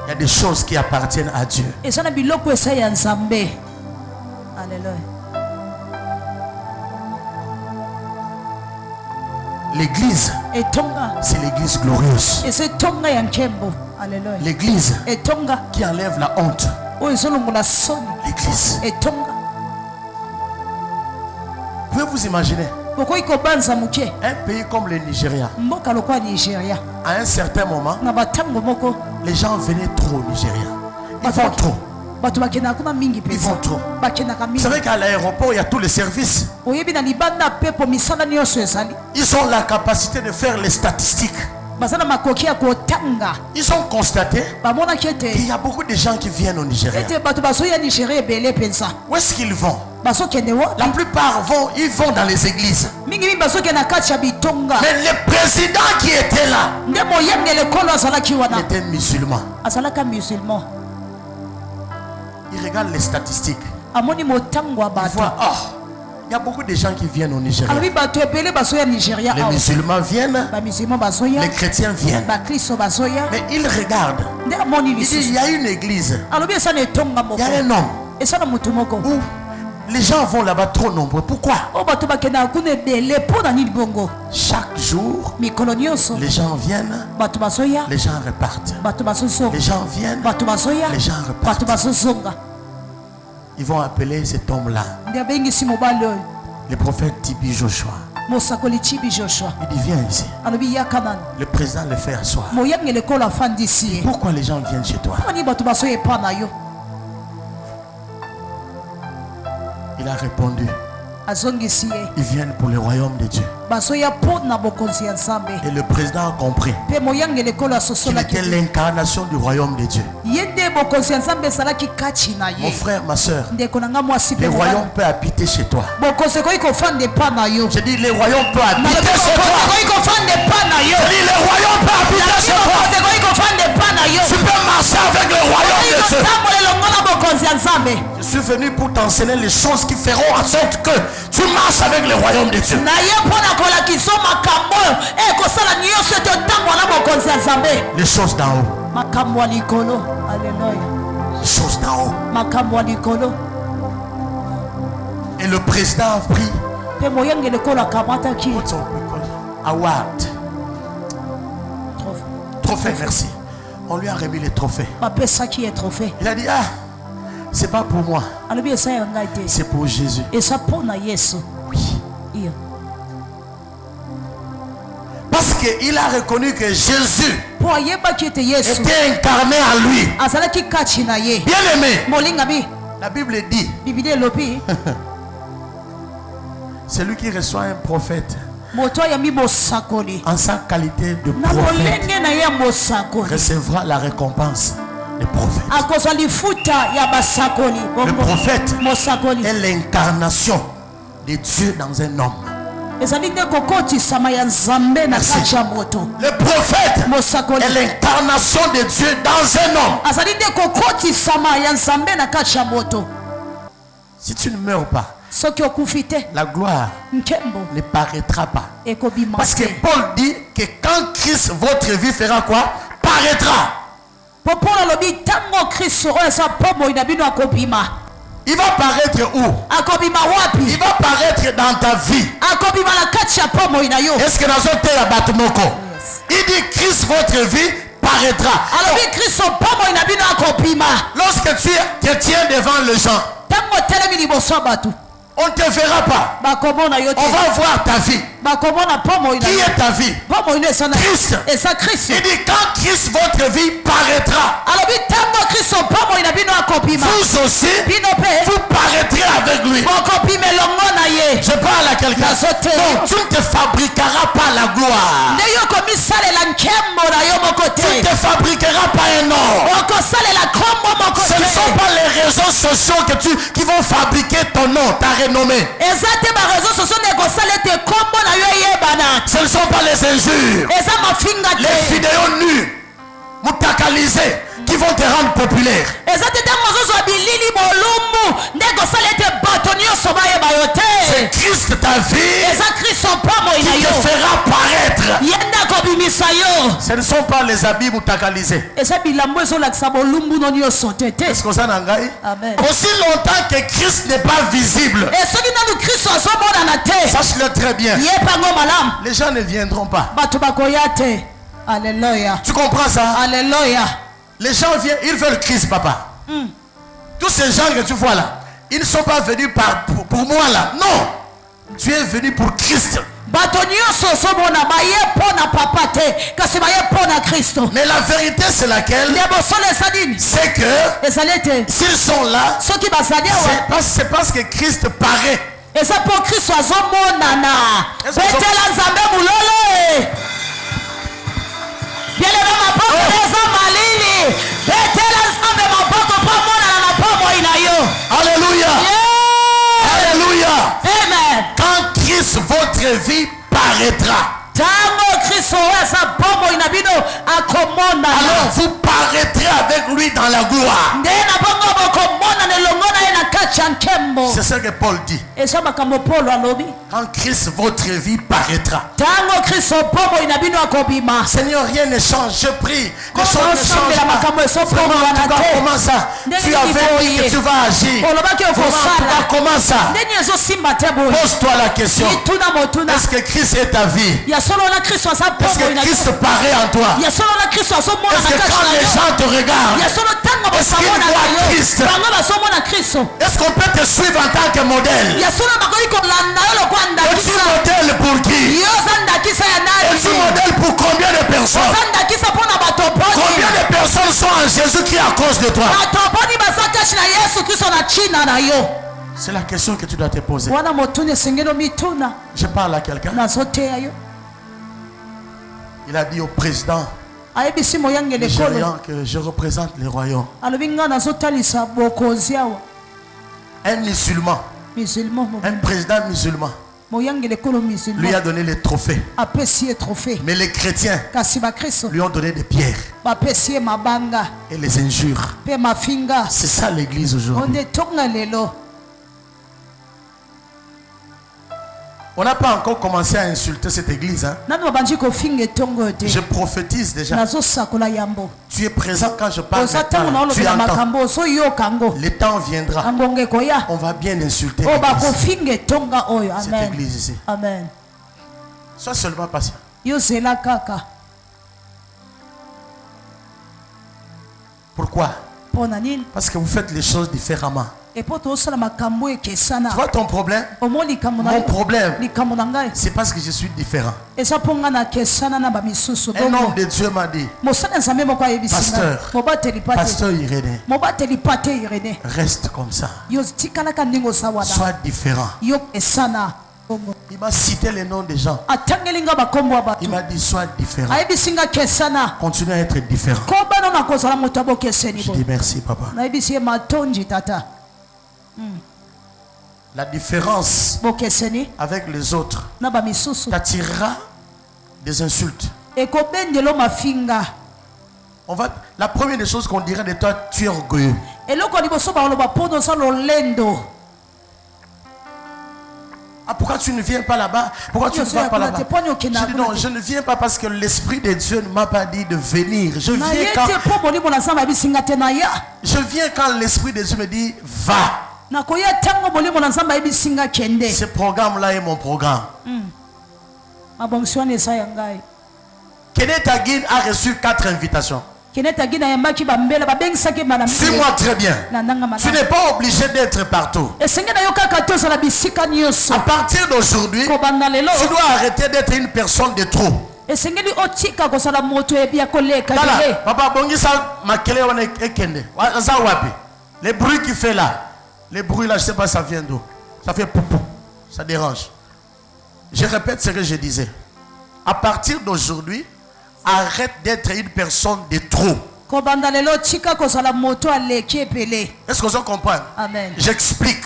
Il y a des choses qui appartiennent à Dieu. L'église, c'est l'église glorieuse. L'église qui enlève la honte. L'église. Pouvez-vous imaginer un pays comme le Nigeria? À un certain moment, les gens venaient trop au Nigeria. Ils vont trop. Ils vont trop. Vous savez qu'à l'aéroport, il y a tous les services. Ils ont la capacité de faire les statistiques. Ils ont constaté qu'il y a beaucoup de gens qui viennent au Nigeria. Où est-ce qu'ils vont? La plupart ils vont dans les églises. Mais le président qui était là, il était musulman. Il regarde les statistiques. Il voit, il y a beaucoup de gens qui viennent au Nigeria. Les musulmans viennent, les chrétiens viennent. Mais il regarde. Il dit, il y a une église. Il y a un homme. Où les gens vont là-bas trop nombreux. Pourquoi? Chaque jour, les gens viennent, les gens repartent. Les gens viennent, les gens repartent. Ils vont appeler cet homme-là le prophète Tibi Joshua. Il dit, viens ici. Le président le fait asseoir. Pourquoi les gens viennent chez toi? Il a répondu, ils viennent pour le royaume de Dieu. Et le président a compris qu'il était l'incarnation du royaume de Dieu. Mon frère, ma soeur, le royaume peut habiter chez toi. Je dis, le royaume peut habiter chez toi. Je dis, le royaume peut habiter chez toi. Tu peux marcher avec le royaume de Dieu. Je suis venu pour t'enseigner les choses qui feront en sorte que tu marches avec le royaume de Dieu. Les choses d'en haut. Les choses d'en haut. Et le président a pris award. Trophée, merci. On lui a remis les trophées. Il a dit, ah, c'est pas pour moi. C'est pour Jésus. Oui. Parce qu'il a reconnu que Jésus était incarné en lui. Bien aimé, la Bible dit, celui qui reçoit un prophète en sa qualité de prophète recevra la récompense des prophètes. Le prophète est l'incarnation de Dieu dans un homme. Le prophète est l'incarnation de Dieu dans un homme. Si tu ne meurs pas, la gloire ne paraîtra pas. Parce que Paul dit que quand Christ, votre vie fera quoi? Paraîtra. Il va paraître où? Il va paraître dans ta vie. Est-ce que dans un tel abattement? Il dit Christ, votre vie paraîtra. Lorsque tu te tiens devant les gens, on ne te verra pas. On va voir ta vie. Qui est ta vie? Christ. Il dit quand Christ, votre vie paraîtra, vous aussi, vous paraîtrez avec lui. Je parle à quelqu'un. Donc tu ne te fabriqueras pas la gloire. Tu ne te fabriqueras pas un nom. Ce ne sont pas les réseaux sociaux qui vont fabriquer ton nom, ta renommée. Ce ne sont pas les injures, les vidéos nues, mutakalisées, qui vont te rendre populaire. C'est Christ ta vie qui te fera paraître. Ce ne sont pas les habits mutakalisés. Est-ce que ça n'a pas? Aussi longtemps que Christ n'est pas visible, sache-le très bien, les gens ne viendront pas. Alléluia. Tu comprends ça? Alléluia. Les gens viennent, ils veulent Christ, papa. Tous ces gens que tu vois là, ils ne sont pas venus pour moi là. Non. Tu es venu pour Christ. Mais la vérité c'est laquelle? C'est que s'ils sont là, c'est parce que Christ paraît. Et ça pour Christ soit Alléluia. Alléluia. Amen. Quand Christ, votre vie paraîtra, alors vous paraîtrez avec lui dans la gloire. C'est ce que Paul dit. Quand Christ, votre vie paraîtra. Seigneur, rien ne change. Je prie. Les choses ne changent pas. Vraiment, comment ça? Tu avais dit que tu vas agir. Comment ça? Pose-toi la question. Est-ce que Christ est ta vie? Est-ce que Christ paraît en toi? Est-ce que quand les gens te regardent, est-ce qu'ils voient Christ? Est-ce qu'on peut te suivre en tant que modèle? Es-tu modèle pour qui? Es-tu modèle pour combien de personnes? Combien de personnes sont en Jésus-Christ à cause de toi? C'est la question que tu dois te poser. Je parle à quelqu'un. Il a dit au président nigérian que je représente le royaume. Un musulman, un président musulman, lui a donné les trophées. Mais les chrétiens lui ont donné des pierres et les injures. C'est ça l'église aujourd'hui. On n'a pas encore commencé à insulter cette église. Hein? Je prophétise déjà. Tu es présent quand je parle. Tu entends. Le temps viendra. On va bien insulter cette église ici. Amen. Sois seulement patient. Pourquoi? Parce que vous faites les choses différemment. Tu vois ton problème? Mon problème, c'est parce que je suis différent. Un homme de Dieu m'a dit, Pasteur Irénée, reste comme ça. Sois différent. Il m'a cité les noms des gens. Il m'a dit sois différent. Continue à être différent. Je dis merci papa. La différence avec les autres t'attirera des insultes. La première des choses qu'on dirait de toi, tu es orgueilleux. Ah, pourquoi tu ne viens pas là-bas? Pourquoi tu ne vas pas là-bas? Je dis non, je ne viens pas parce que l'Esprit de Dieu ne m'a pas dit de venir. Je viens quand l'Esprit de Dieu me dit va. Ce programme-là est mon programme. Kenneth Hagin a reçu 4 invitations. Suis-moi très bien. Tu n'es pas obligé d'être partout. À partir d'aujourd'hui, tu dois arrêter d'être une personne de trop. Papa Bongisa Makele Ekende. Les bruits qu'il fait là. Les bruits là, je ne sais pas ça vient d'où. Ça fait poupou. Ça dérange. Je répète ce que je disais. À partir d'aujourd'hui, arrête d'être une personne de trop. Est-ce que vous comprenez? Amen. J'explique.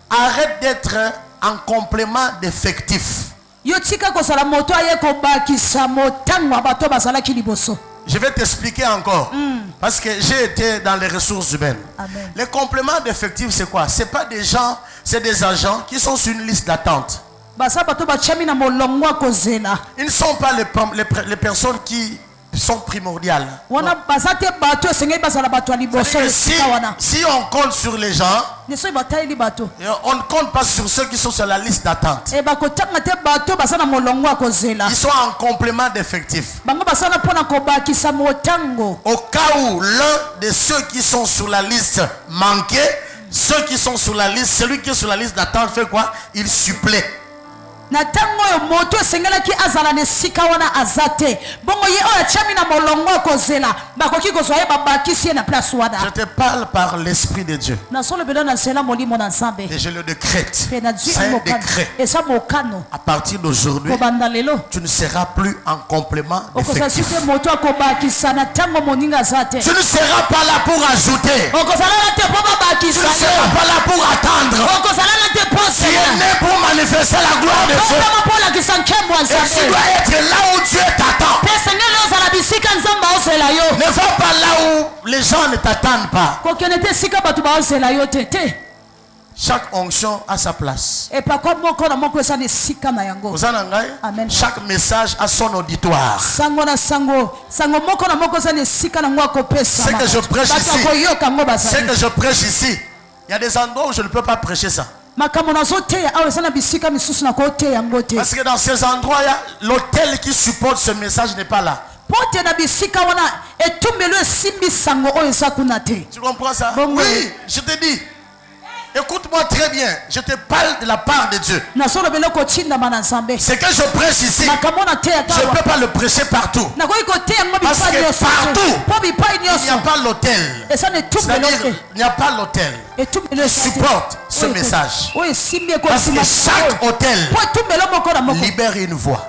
Arrête d'être en complément d'effectif. Je vais t'expliquer encore. Parce que j'ai été dans les ressources humaines. Amen. Les compléments d'effectifs, c'est quoi? Ce n'est pas des gens, c'est des agents qui sont sur une liste d'attente. Ils ne sont pas les personnes qui sont primordiales. Si on compte sur les gens, on ne compte pas sur ceux qui sont sur la liste d'attente. Ils sont en complément d'effectifs. Au cas où l'un de ceux qui sont sur la liste manquait, ceux qui sont sur la liste, celui qui est sur la liste d'attente fait quoi? Il supplée. Je te parle par l'Esprit de Dieu. Et je le décrète. C'est un décret. À partir d'aujourd'hui, tu ne seras plus en complément d'effectif. Tu ne seras pas là pour ajouter. Tu ne seras pas là pour attendre. Tu es né pour manifester la gloire de feu. Et tu dois être là où Dieu t'attend. Ne va pas là où les gens ne t'attendent pas. Chaque onction a sa place. Chaque message a son auditoire. Ce que je prêche ici, il y a des endroits où je ne peux pas prêcher ça. Parce que dans ces endroits, l'autel qui supporte ce message n'est pas là. Tu comprends ça? Oui, je te dis. Écoute-moi très bien, je te parle de la part de Dieu. Ce que je prêche ici, je ne peux pas le prêcher partout. Parce que partout, il n'y a pas l'autel. C'est-à-dire, il n'y a pas l'autel qui supporte ce message. Parce que chaque autel libère une voix.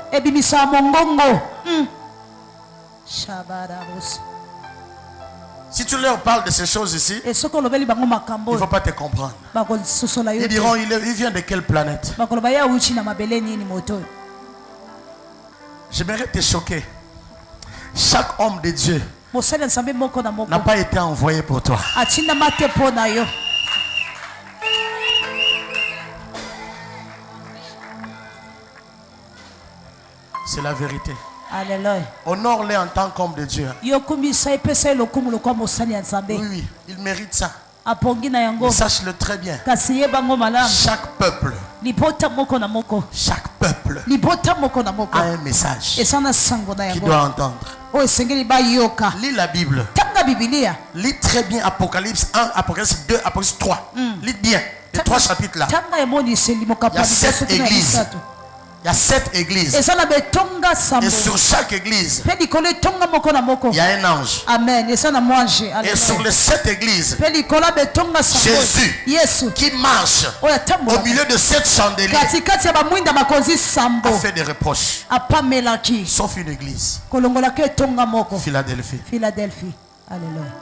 Si tu leur parles de ces choses ici, il ne faut pas te comprendre. Ils diront, il vient de quelle planète? J'aimerais te choquer. Chaque homme de Dieu n'a pas été envoyé pour toi. C'est la vérité. Alléluia. Honore-les en tant qu'homme de Dieu. Oui, il mérite ça. Mais sache-le très bien. Chaque peuple a un message qu'il doit entendre. Lis la Bible. Lis très bien Apocalypse 1, Apocalypse 2, Apocalypse 3. Lis bien les 3 chapitres là. Il y a 7 églises. Il y a 7 églises. Et sur chaque église, il y a un ange. Amen. Et sur les 7 églises, Jésus qui marche au milieu de 7 chandeliers a fait des reproches. Sauf une église. Philadelphie. Alléluia.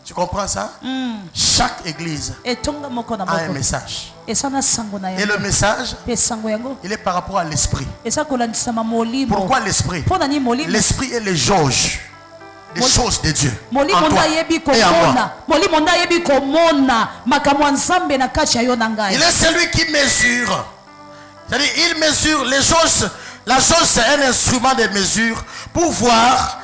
Tu comprends ça? Chaque église a un message. Et le message, il est par rapport à l'esprit. Pourquoi l'esprit? L'esprit est le jauge des choses de Dieu en toi et en moi. Il est celui qui mesure. C'est-à-dire, il mesure les choses. La jauge, c'est un instrument de mesure pour voir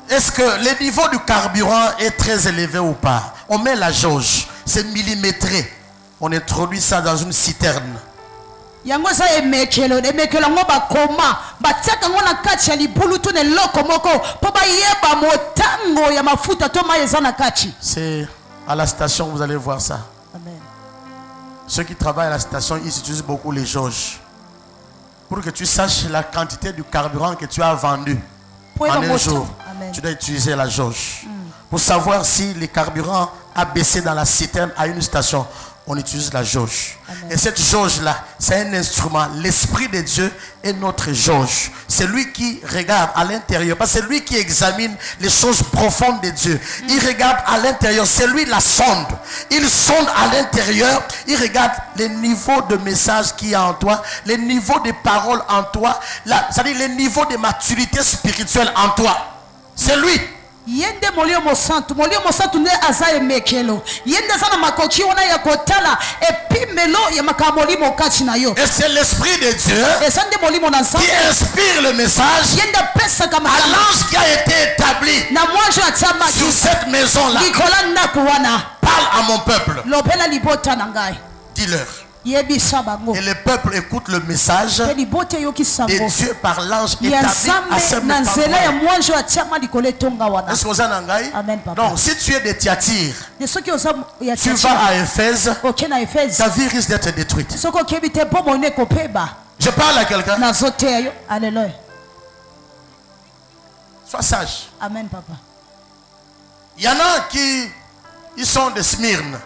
est-ce que le niveau du carburant est très élevé ou pas. On met la jauge, c'est millimétré. On introduit ça dans une citerne. C'est à la station, vous allez voir ça. Amen. Ceux qui travaillent à la station, ils utilisent beaucoup les jauges. Pour que tu saches la quantité du carburant que tu as vendu en un jour. Amen. Tu dois utiliser la jauge. Pour savoir si le carburant a baissé dans la citerne à une station, on utilise la jauge. Amen. Et cette jauge-là, c'est un instrument. L'Esprit de Dieu est notre jauge. C'est lui qui regarde à l'intérieur. Parce que c'est lui qui examine les choses profondes de Dieu. Il regarde à l'intérieur. C'est lui la sonde. Il sonde à l'intérieur. Il regarde les niveaux de message qu'il y a en toi. Les niveaux de paroles en toi. C'est-à-dire les niveaux de maturité spirituelle en toi. C'est lui. Yende molio mosantu ne azaye mekelo yende sana makoki ona ya kotala epimelo ya makamoli mokachi na yo. Et c'est l'Esprit de Dieu qui inspire le message à l'ange qui a été établi sur cette maison là. Parle à mon peuple. Dis-leur. Et le peuple écoute le message de Dieu par l'ange établi à ce moment. Est-ce que vous en avez? Donc si tu es de Thyatire, tu vas à Éphèse, ta vie risque d'être détruite. Je parle à quelqu'un. Sois sage. Amen, papa. Il y en a qui ils sont de Smyrne.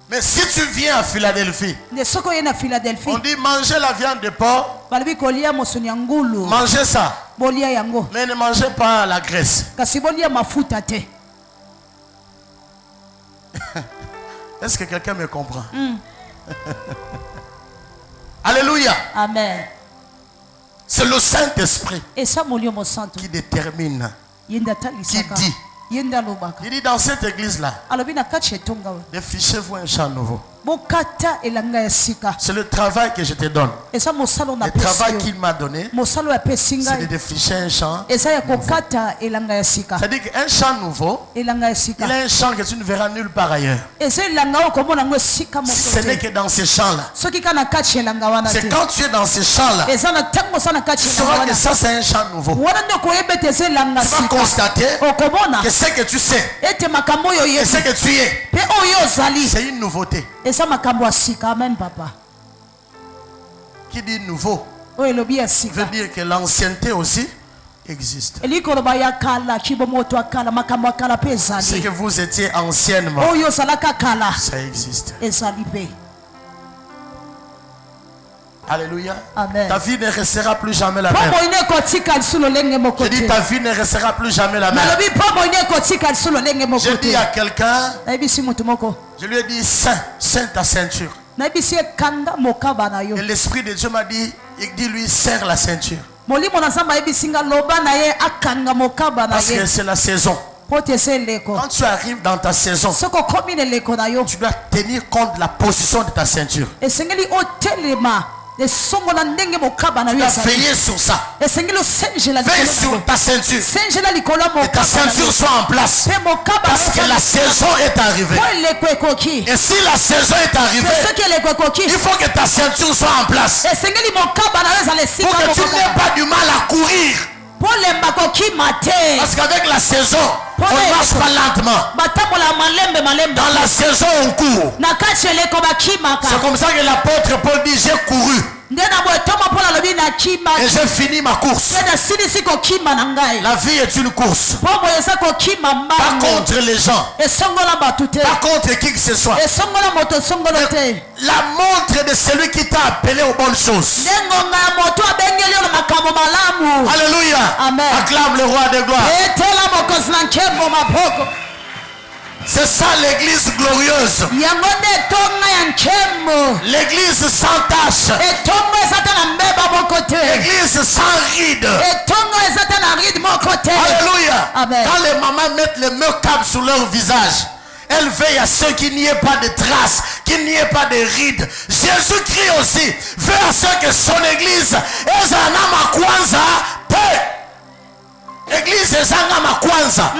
Mais si tu viens à Philadelphie, on dit manger la viande de porc, mangez ça, mais ne mangez pas la graisse. Est-ce que quelqu'un me comprend? Alléluia. Amen. C'est le Saint-Esprit qui détermine, qui dit. Il dit dans cette église-là, défichez-vous un chant nouveau. C'est le travail que je te donne. Le travail qu'il m'a donné, c'est de défricher un chant nouveau. C'est-à-dire qu'un chant nouveau, il a un chant que tu ne verras nulle part ailleurs. Si ce n'est que dans ces chants-là. C'est quand tu es dans ces chants-là, tu sauras que ça c'est un chant nouveau. Tu vas constater que ce que tu sais et ce que tu es, c'est une nouveauté. Qui dit nouveau veut dire que l'ancienneté aussi existe. Ce que vous étiez anciennement, ça existe. Alléluia. Amen. Ta vie ne restera plus jamais la même. Je dis ta vie ne restera plus jamais la même. Je dis à quelqu'un, je lui ai dit saint ta ceinture. Et l'Esprit de Dieu m'a dit, il dit lui serre la ceinture. Parce que c'est la saison. Quand tu arrives dans ta saison, tu dois tenir compte de la position de ta ceinture. Tu dois veiller sur ça. Veille sur ta ceinture. Et ta ceinture soit en place. Parce que la saison est arrivée. Et si la saison est arrivée, il faut que ta ceinture soit en place. Pour que tu n'aies pas du mal à courir. Parce qu'avec la saison, on ne marche pas lentement. Dans la saison, on court. C'est comme ça que l'apôtre Paul dit, j'ai couru. Et j'ai fini ma course. La vie est une course. Pas contre les gens. Pas contre qui que ce soit. La montre de celui qui t'a appelé aux bonnes choses. Alléluia. Acclame le roi de gloire. C'est ça l'église glorieuse. L'église sans tache. L'église sans rides. Alléluia. Quand les mamans mettent les make-up sur leur visage, elles veillent à ce qu'il n'y ait pas de traces, qu'il n'y ait pas de rides. Jésus-Christ aussi veut à ce que son église est un amakwanza. Église est un amakwanza.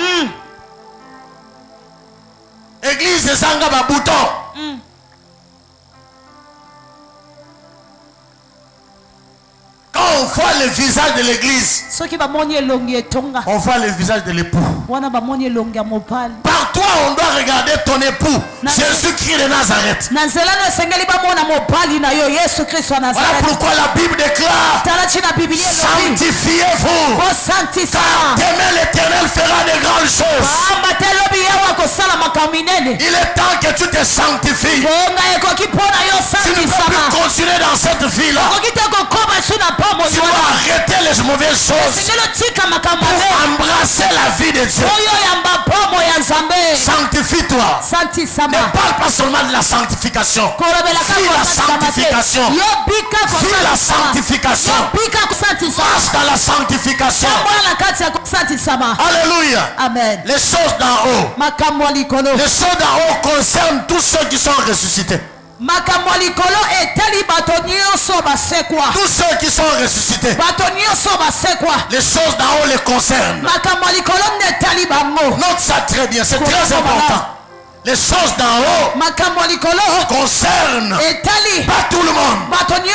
Église ezanga ba bouton. Quand on voit le visage de l'église, on voit le visage de l'époux. Par toi on doit regarder ton époux, Jésus-Christ de Nazareth. Voilà pourquoi la Bible déclare, sanctifiez-vous, car demain l'Éternel fera de grandes choses. Il est temps que tu te sanctifies. Tu ne peux plus continuer dans cette vie-là. Tu dois arrêter les mauvaises choses pour embrasser la vie de Dieu. Sanctifie-toi. Ne parle pas seulement de la sanctification. Vis la sanctification. Vis la sanctification. Marche dans la sanctification. Alléluia. Amen. Les choses d'en haut. Les choses d'en haut concernent tous ceux qui sont ressuscités. Tous ceux qui sont ressuscités. Les choses d'en haut les concernent. Note ça très bien, c'est très important. Les choses d'en haut concernent pas tout le monde,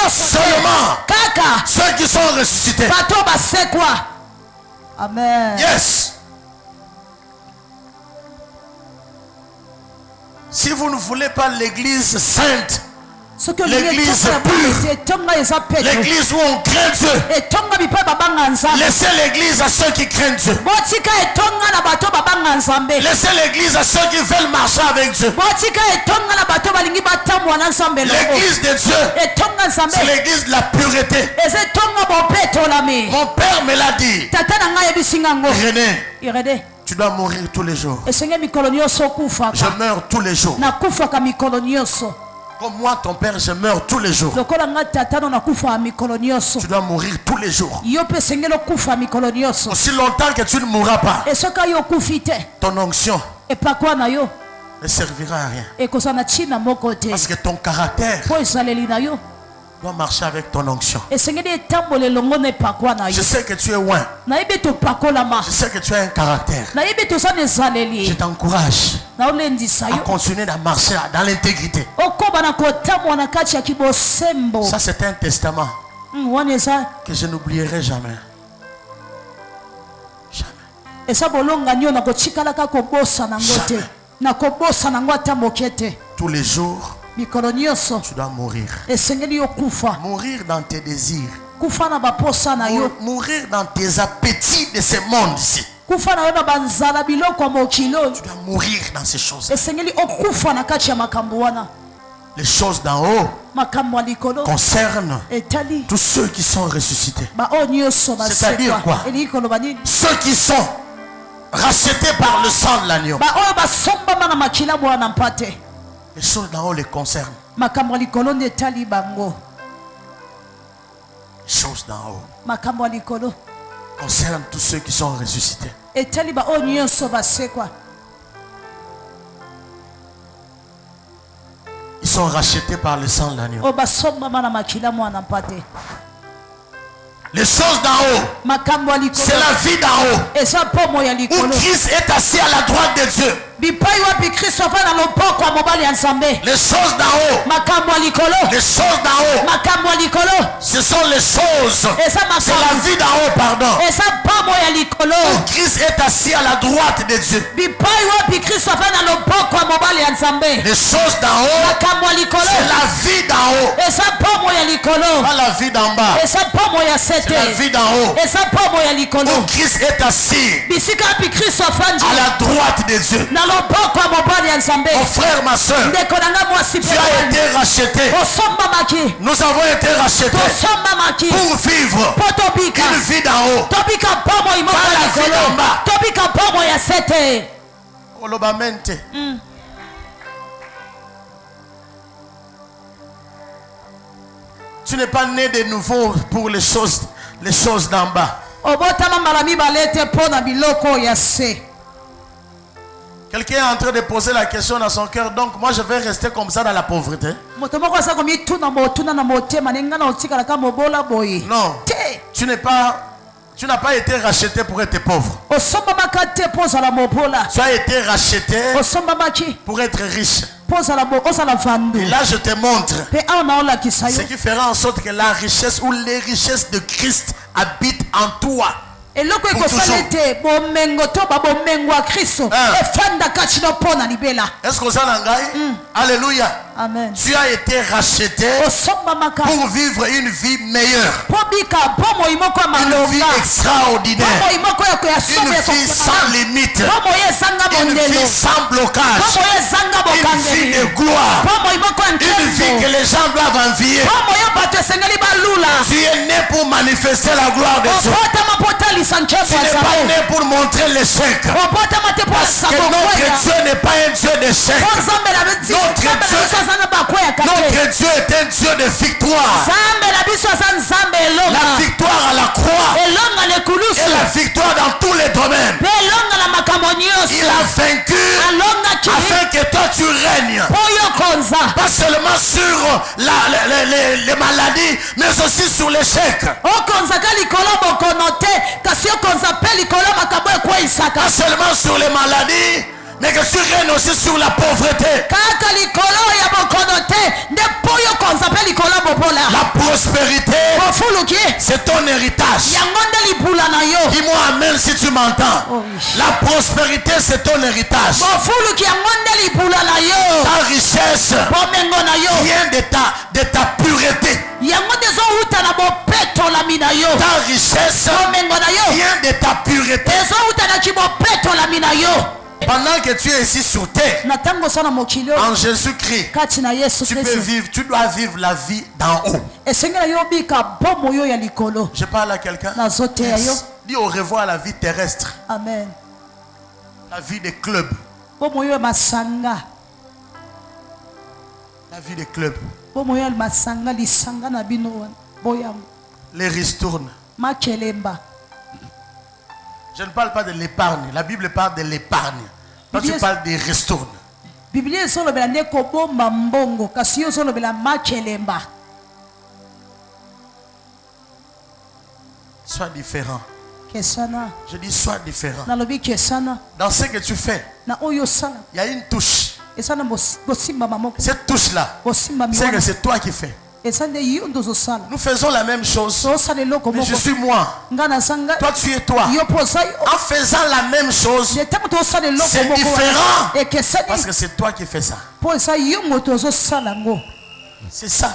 seulement ceux qui sont ressuscités. Amen. Yes. Si vous ne voulez pas l'église sainte, l'église pure, l'église où on craint Dieu, laissez l'église à ceux qui craignent Dieu. Laissez l'église à ceux qui veulent marcher avec Dieu. L'église de Dieu, c'est l'église de la pureté. Mon père me l'a dit. René, Tu dois mourir tous les jours. Je meurs tous les jours. Comme moi, ton père, je meurs tous les jours. Tu dois mourir tous les jours. Aussi longtemps que tu ne mourras pas, ton onction ne servira à rien. Parce que ton caractère doit marcher avec ton onction. Je sais que tu es loin. Je sais que tu as un caractère. Je t'encourage à continuer à marcher dans l'intégrité. Ça, c'est un testament que je n'oublierai jamais. Jamais. Tous les jours, tu dois mourir. Mourir dans tes désirs. Mourir dans tes appétits de ce monde ici. Tu dois mourir dans ces choses. Les choses d'en haut concernent tous ceux qui sont ressuscités. C'est-à-dire quoi? Ceux qui sont rachetés par le sang de l'agneau. Les choses d'en haut les concernent. Les choses d'en haut concernent tous ceux qui sont ressuscités. Ils sont rachetés par le sang de l'agneau. Les choses d'en haut, c'est la vie d'en haut. Où Christ est assis à la droite de Dieu. Les choses d'en haut, les choses d'en haut, ce sont les choses, c'est la vie d'en haut, pardon. Où Christ est assis à la droite de Dieu. Les choses d'en haut, c'est la vie d'en haut. Pas la vie d'en bas. C'est la vie d'en haut. Où Christ est assis à la droite de Dieu. Mon frère, ma soeur, tu as été racheté. Nous avons été rachetés pour vivre une vie d'en haut, pas la vie d'en bas. Tu n'es pas né de nouveau pour les choses d'en bas. Quelqu'un est en train de poser la question dans son cœur. Donc moi je vais rester comme ça dans la pauvreté. Non. Tu n'as pas été racheté pour être pauvre. Tu as été racheté pour être riche. Et là je te montre ce qui fera en sorte que la richesse ou les richesses de Christ habitent en toi. Est-ce que ça n'engaille? Alléluia. Amen. Tu as été racheté pour vivre une vie meilleure, une vie extraordinaire, une vie sans limite, une vie sans blocage, une vie de gloire, une vie que les gens doivent envier. Tu es né pour manifester la gloire de Dieu. Tu n'es pas né pour montrer l'échec. Parce que notre Dieu n'est pas un Dieu d'échec. Notre Dieu est un Dieu de victoire. La victoire à la croix et la victoire dans tous les domaines. Il a vaincu afin que toi tu règnes. Pas seulement sur les maladies, mais aussi sur l'échec. Pas seulement sur les maladies, mais que tu règnes aussi sur la pauvreté. La prospérité, c'est ton héritage. Dis-moi amen si tu m'entends. La prospérité, c'est ton héritage. Ta richesse vient de ta pureté. Ta richesse vient de ta pureté. Pendant que tu es ici sur terre, en Jésus-Christ, tu dois vivre la vie d'en haut. Je parle à quelqu'un. Yes. Dis au revoir à la vie terrestre. Amen. La vie des clubs. La vie des clubs. Les ristournes. Je ne parle pas de l'épargne. La Bible parle de l'épargne. Toi, tu parles des ristournes. Sois différent. Je dis sois différent. Dans ce que tu fais, il y a une touche. Cette touche-là, c'est que c'est toi qui fais. Nous faisons la même chose, mais je suis moi. Toi, tu es toi. En faisant la même chose, c'est différent. Parce que c'est toi qui fais ça. C'est ça.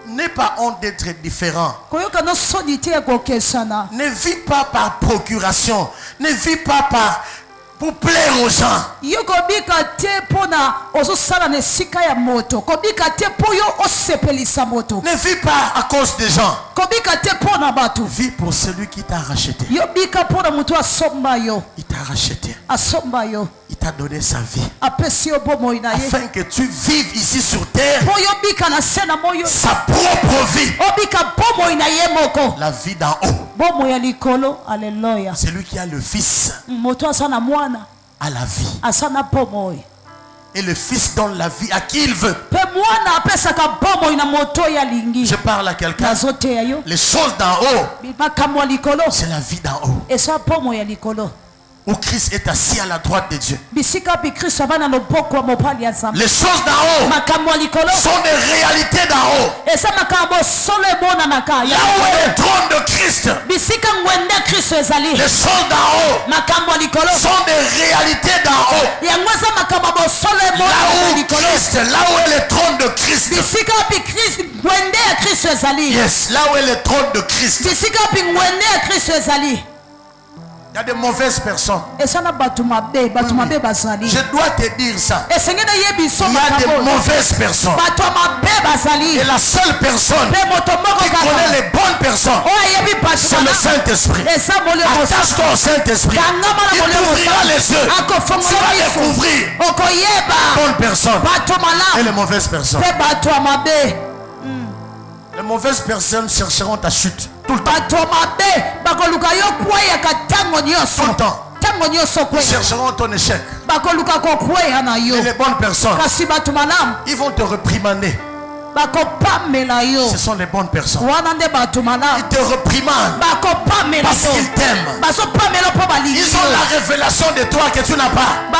N'aie pas honte d'être différent. Ne vis pas par procuration. Ne vis pas pour plaire aux gens. Ne vis pas à cause des gens. Vis pour celui qui t'a racheté. Il t'a racheté. Il t'a donné sa vie. Afin que tu vives ici sur terre sa propre vie. La vie d'en haut. C'est lui qui a le Fils. À la vie. Et le Fils donne la vie à qui il veut. Je parle à quelqu'un. Les choses d'en haut, c'est la vie d'en haut. Où Christ est assis à la droite de Dieu. Les choses d'en haut sont des réalités d'en haut. Là où est le trône de Christ, les choses d'en haut sont des réalités d'en haut. Là où est le trône de Christ, yes, là où est le trône de Christ, il y a de mauvaises personnes. Oui. Je dois te dire ça. Il y a de mauvaises personnes. Et la seule personne qui connaît les bonnes personnes, c'est le Saint-Esprit. Attache-toi au Saint-Esprit. Il t'ouvrira les yeux. Tu vas découvrir les bonnes personnes et les mauvaises personnes. Les mauvaises personnes chercheront ta chute. Tout le temps. Tout le temps. Ils chercheront ton échec. Et les bonnes personnes, ils vont te réprimander. Ce sont les bonnes personnes. Ils te réprimandent parce qu'ils t'aiment. Ils ont la révélation de toi que tu n'as pas. Ils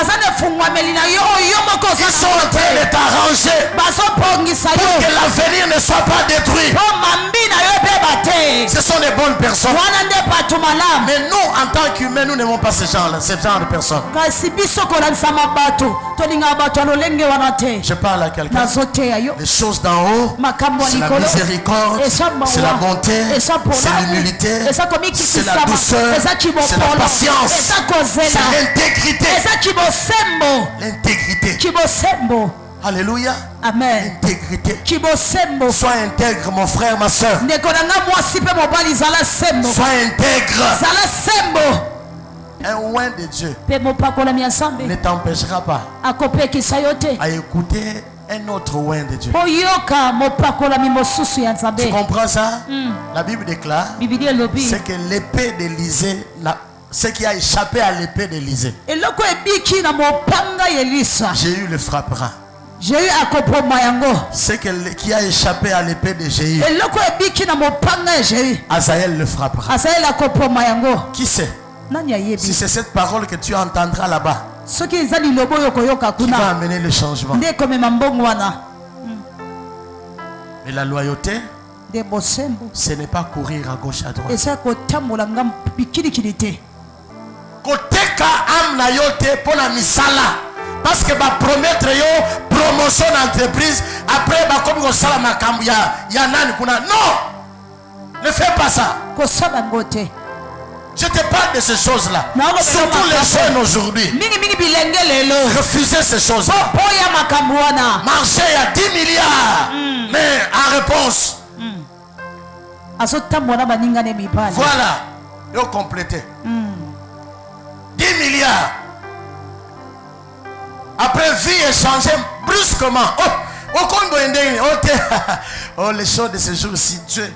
sont en train de t'arranger pour que l'avenir ne soit pas détruit. Ce sont les bonnes personnes. Mais nous, en tant qu'humains, nous n'aimons pas ce genre de personnes. Je parle à quelqu'un. Les choses d'en haut, c'est la miséricorde, c'est la bonté, c'est l'humilité, c'est la douceur, c'est la patience, c'est l'intégrité. L'intégrité. Alléluia. Amen. Intégrité. Sois intègre, mon frère, ma soeur. Sois intègre. Un oint de Dieu ne t'empêchera pas à écouter un autre oint de Dieu. Tu comprends ça? La Bible déclare c'est que l'épée d'Élysée, ce qui a échappé à l'épée d'Élysée, Jéhu le frappera. Ce qui a échappé à l'épée de Jéhu, Azaël le frappera. Qui sait? Si c'est cette parole que tu entendras là-bas qui va amener le changement. Mais la loyauté, ce n'est pas courir à gauche à droite. Koteka amna yote pona misala. Parce que va promettre yo promotion d'entreprise après va comme sala makambu ya nani kuna. Non, ne fais pas ça. Je te parle de ces choses-là. Surtout les jeunes aujourd'hui. Refusez ces choses-là. Marché à 10 milliards. Mais en réponse. Voilà. Et au complété. 10 milliards. Après, vie est changée brusquement. Oh, les choses de ce jour-ci, Dieu.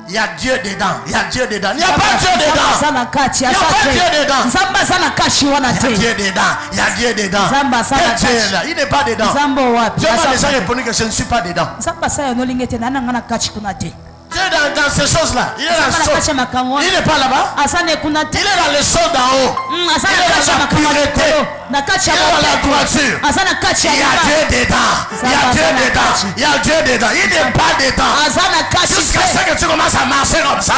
Il y a Dieu dedans. Il y a Dieu dedans. Il n'y a pas Dieu dedans. Il n'y a pas Dieu dedans. Il y a Dieu dedans. Il y a Dieu dedans. Dieu est là. Il n'est pas dedans. Dieu m'a déjà répondu que je ne suis pas dedans. Dieu est dans ces choses-là. Il est dans les choses. Il n'est pas là-bas. Il est dans les choses d'en haut. Il est dans la pureté. Il est dans la droiture. Il y a Dieu dedans. Il y a Dieu dedans. Il y a Dieu dedans. Il n'est pas dedans. Jusqu'à ce que tu commences à marcher comme ça.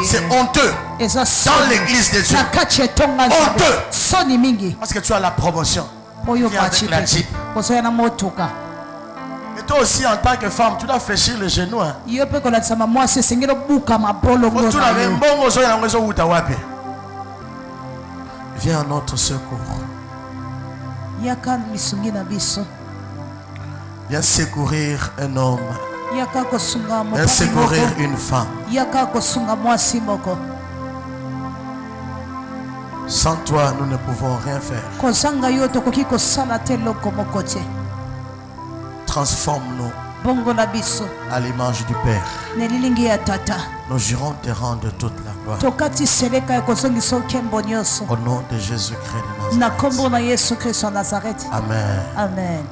C'est honteux. Dans l'église de Dieu. Honteux. Parce que tu as la promotion. Viens avec la Jeep. Et toi aussi, en tant que femme, tu dois fléchir les genoux. Hein. Viens à notre secours. Viens secourir un homme. Viens secourir une femme. Sans toi, nous ne pouvons rien faire. Transforme-nous à l'image du Père. Nous jurons te rendre toute la gloire. Au nom de Jésus-Christ de Nazareth. Amen. Amen.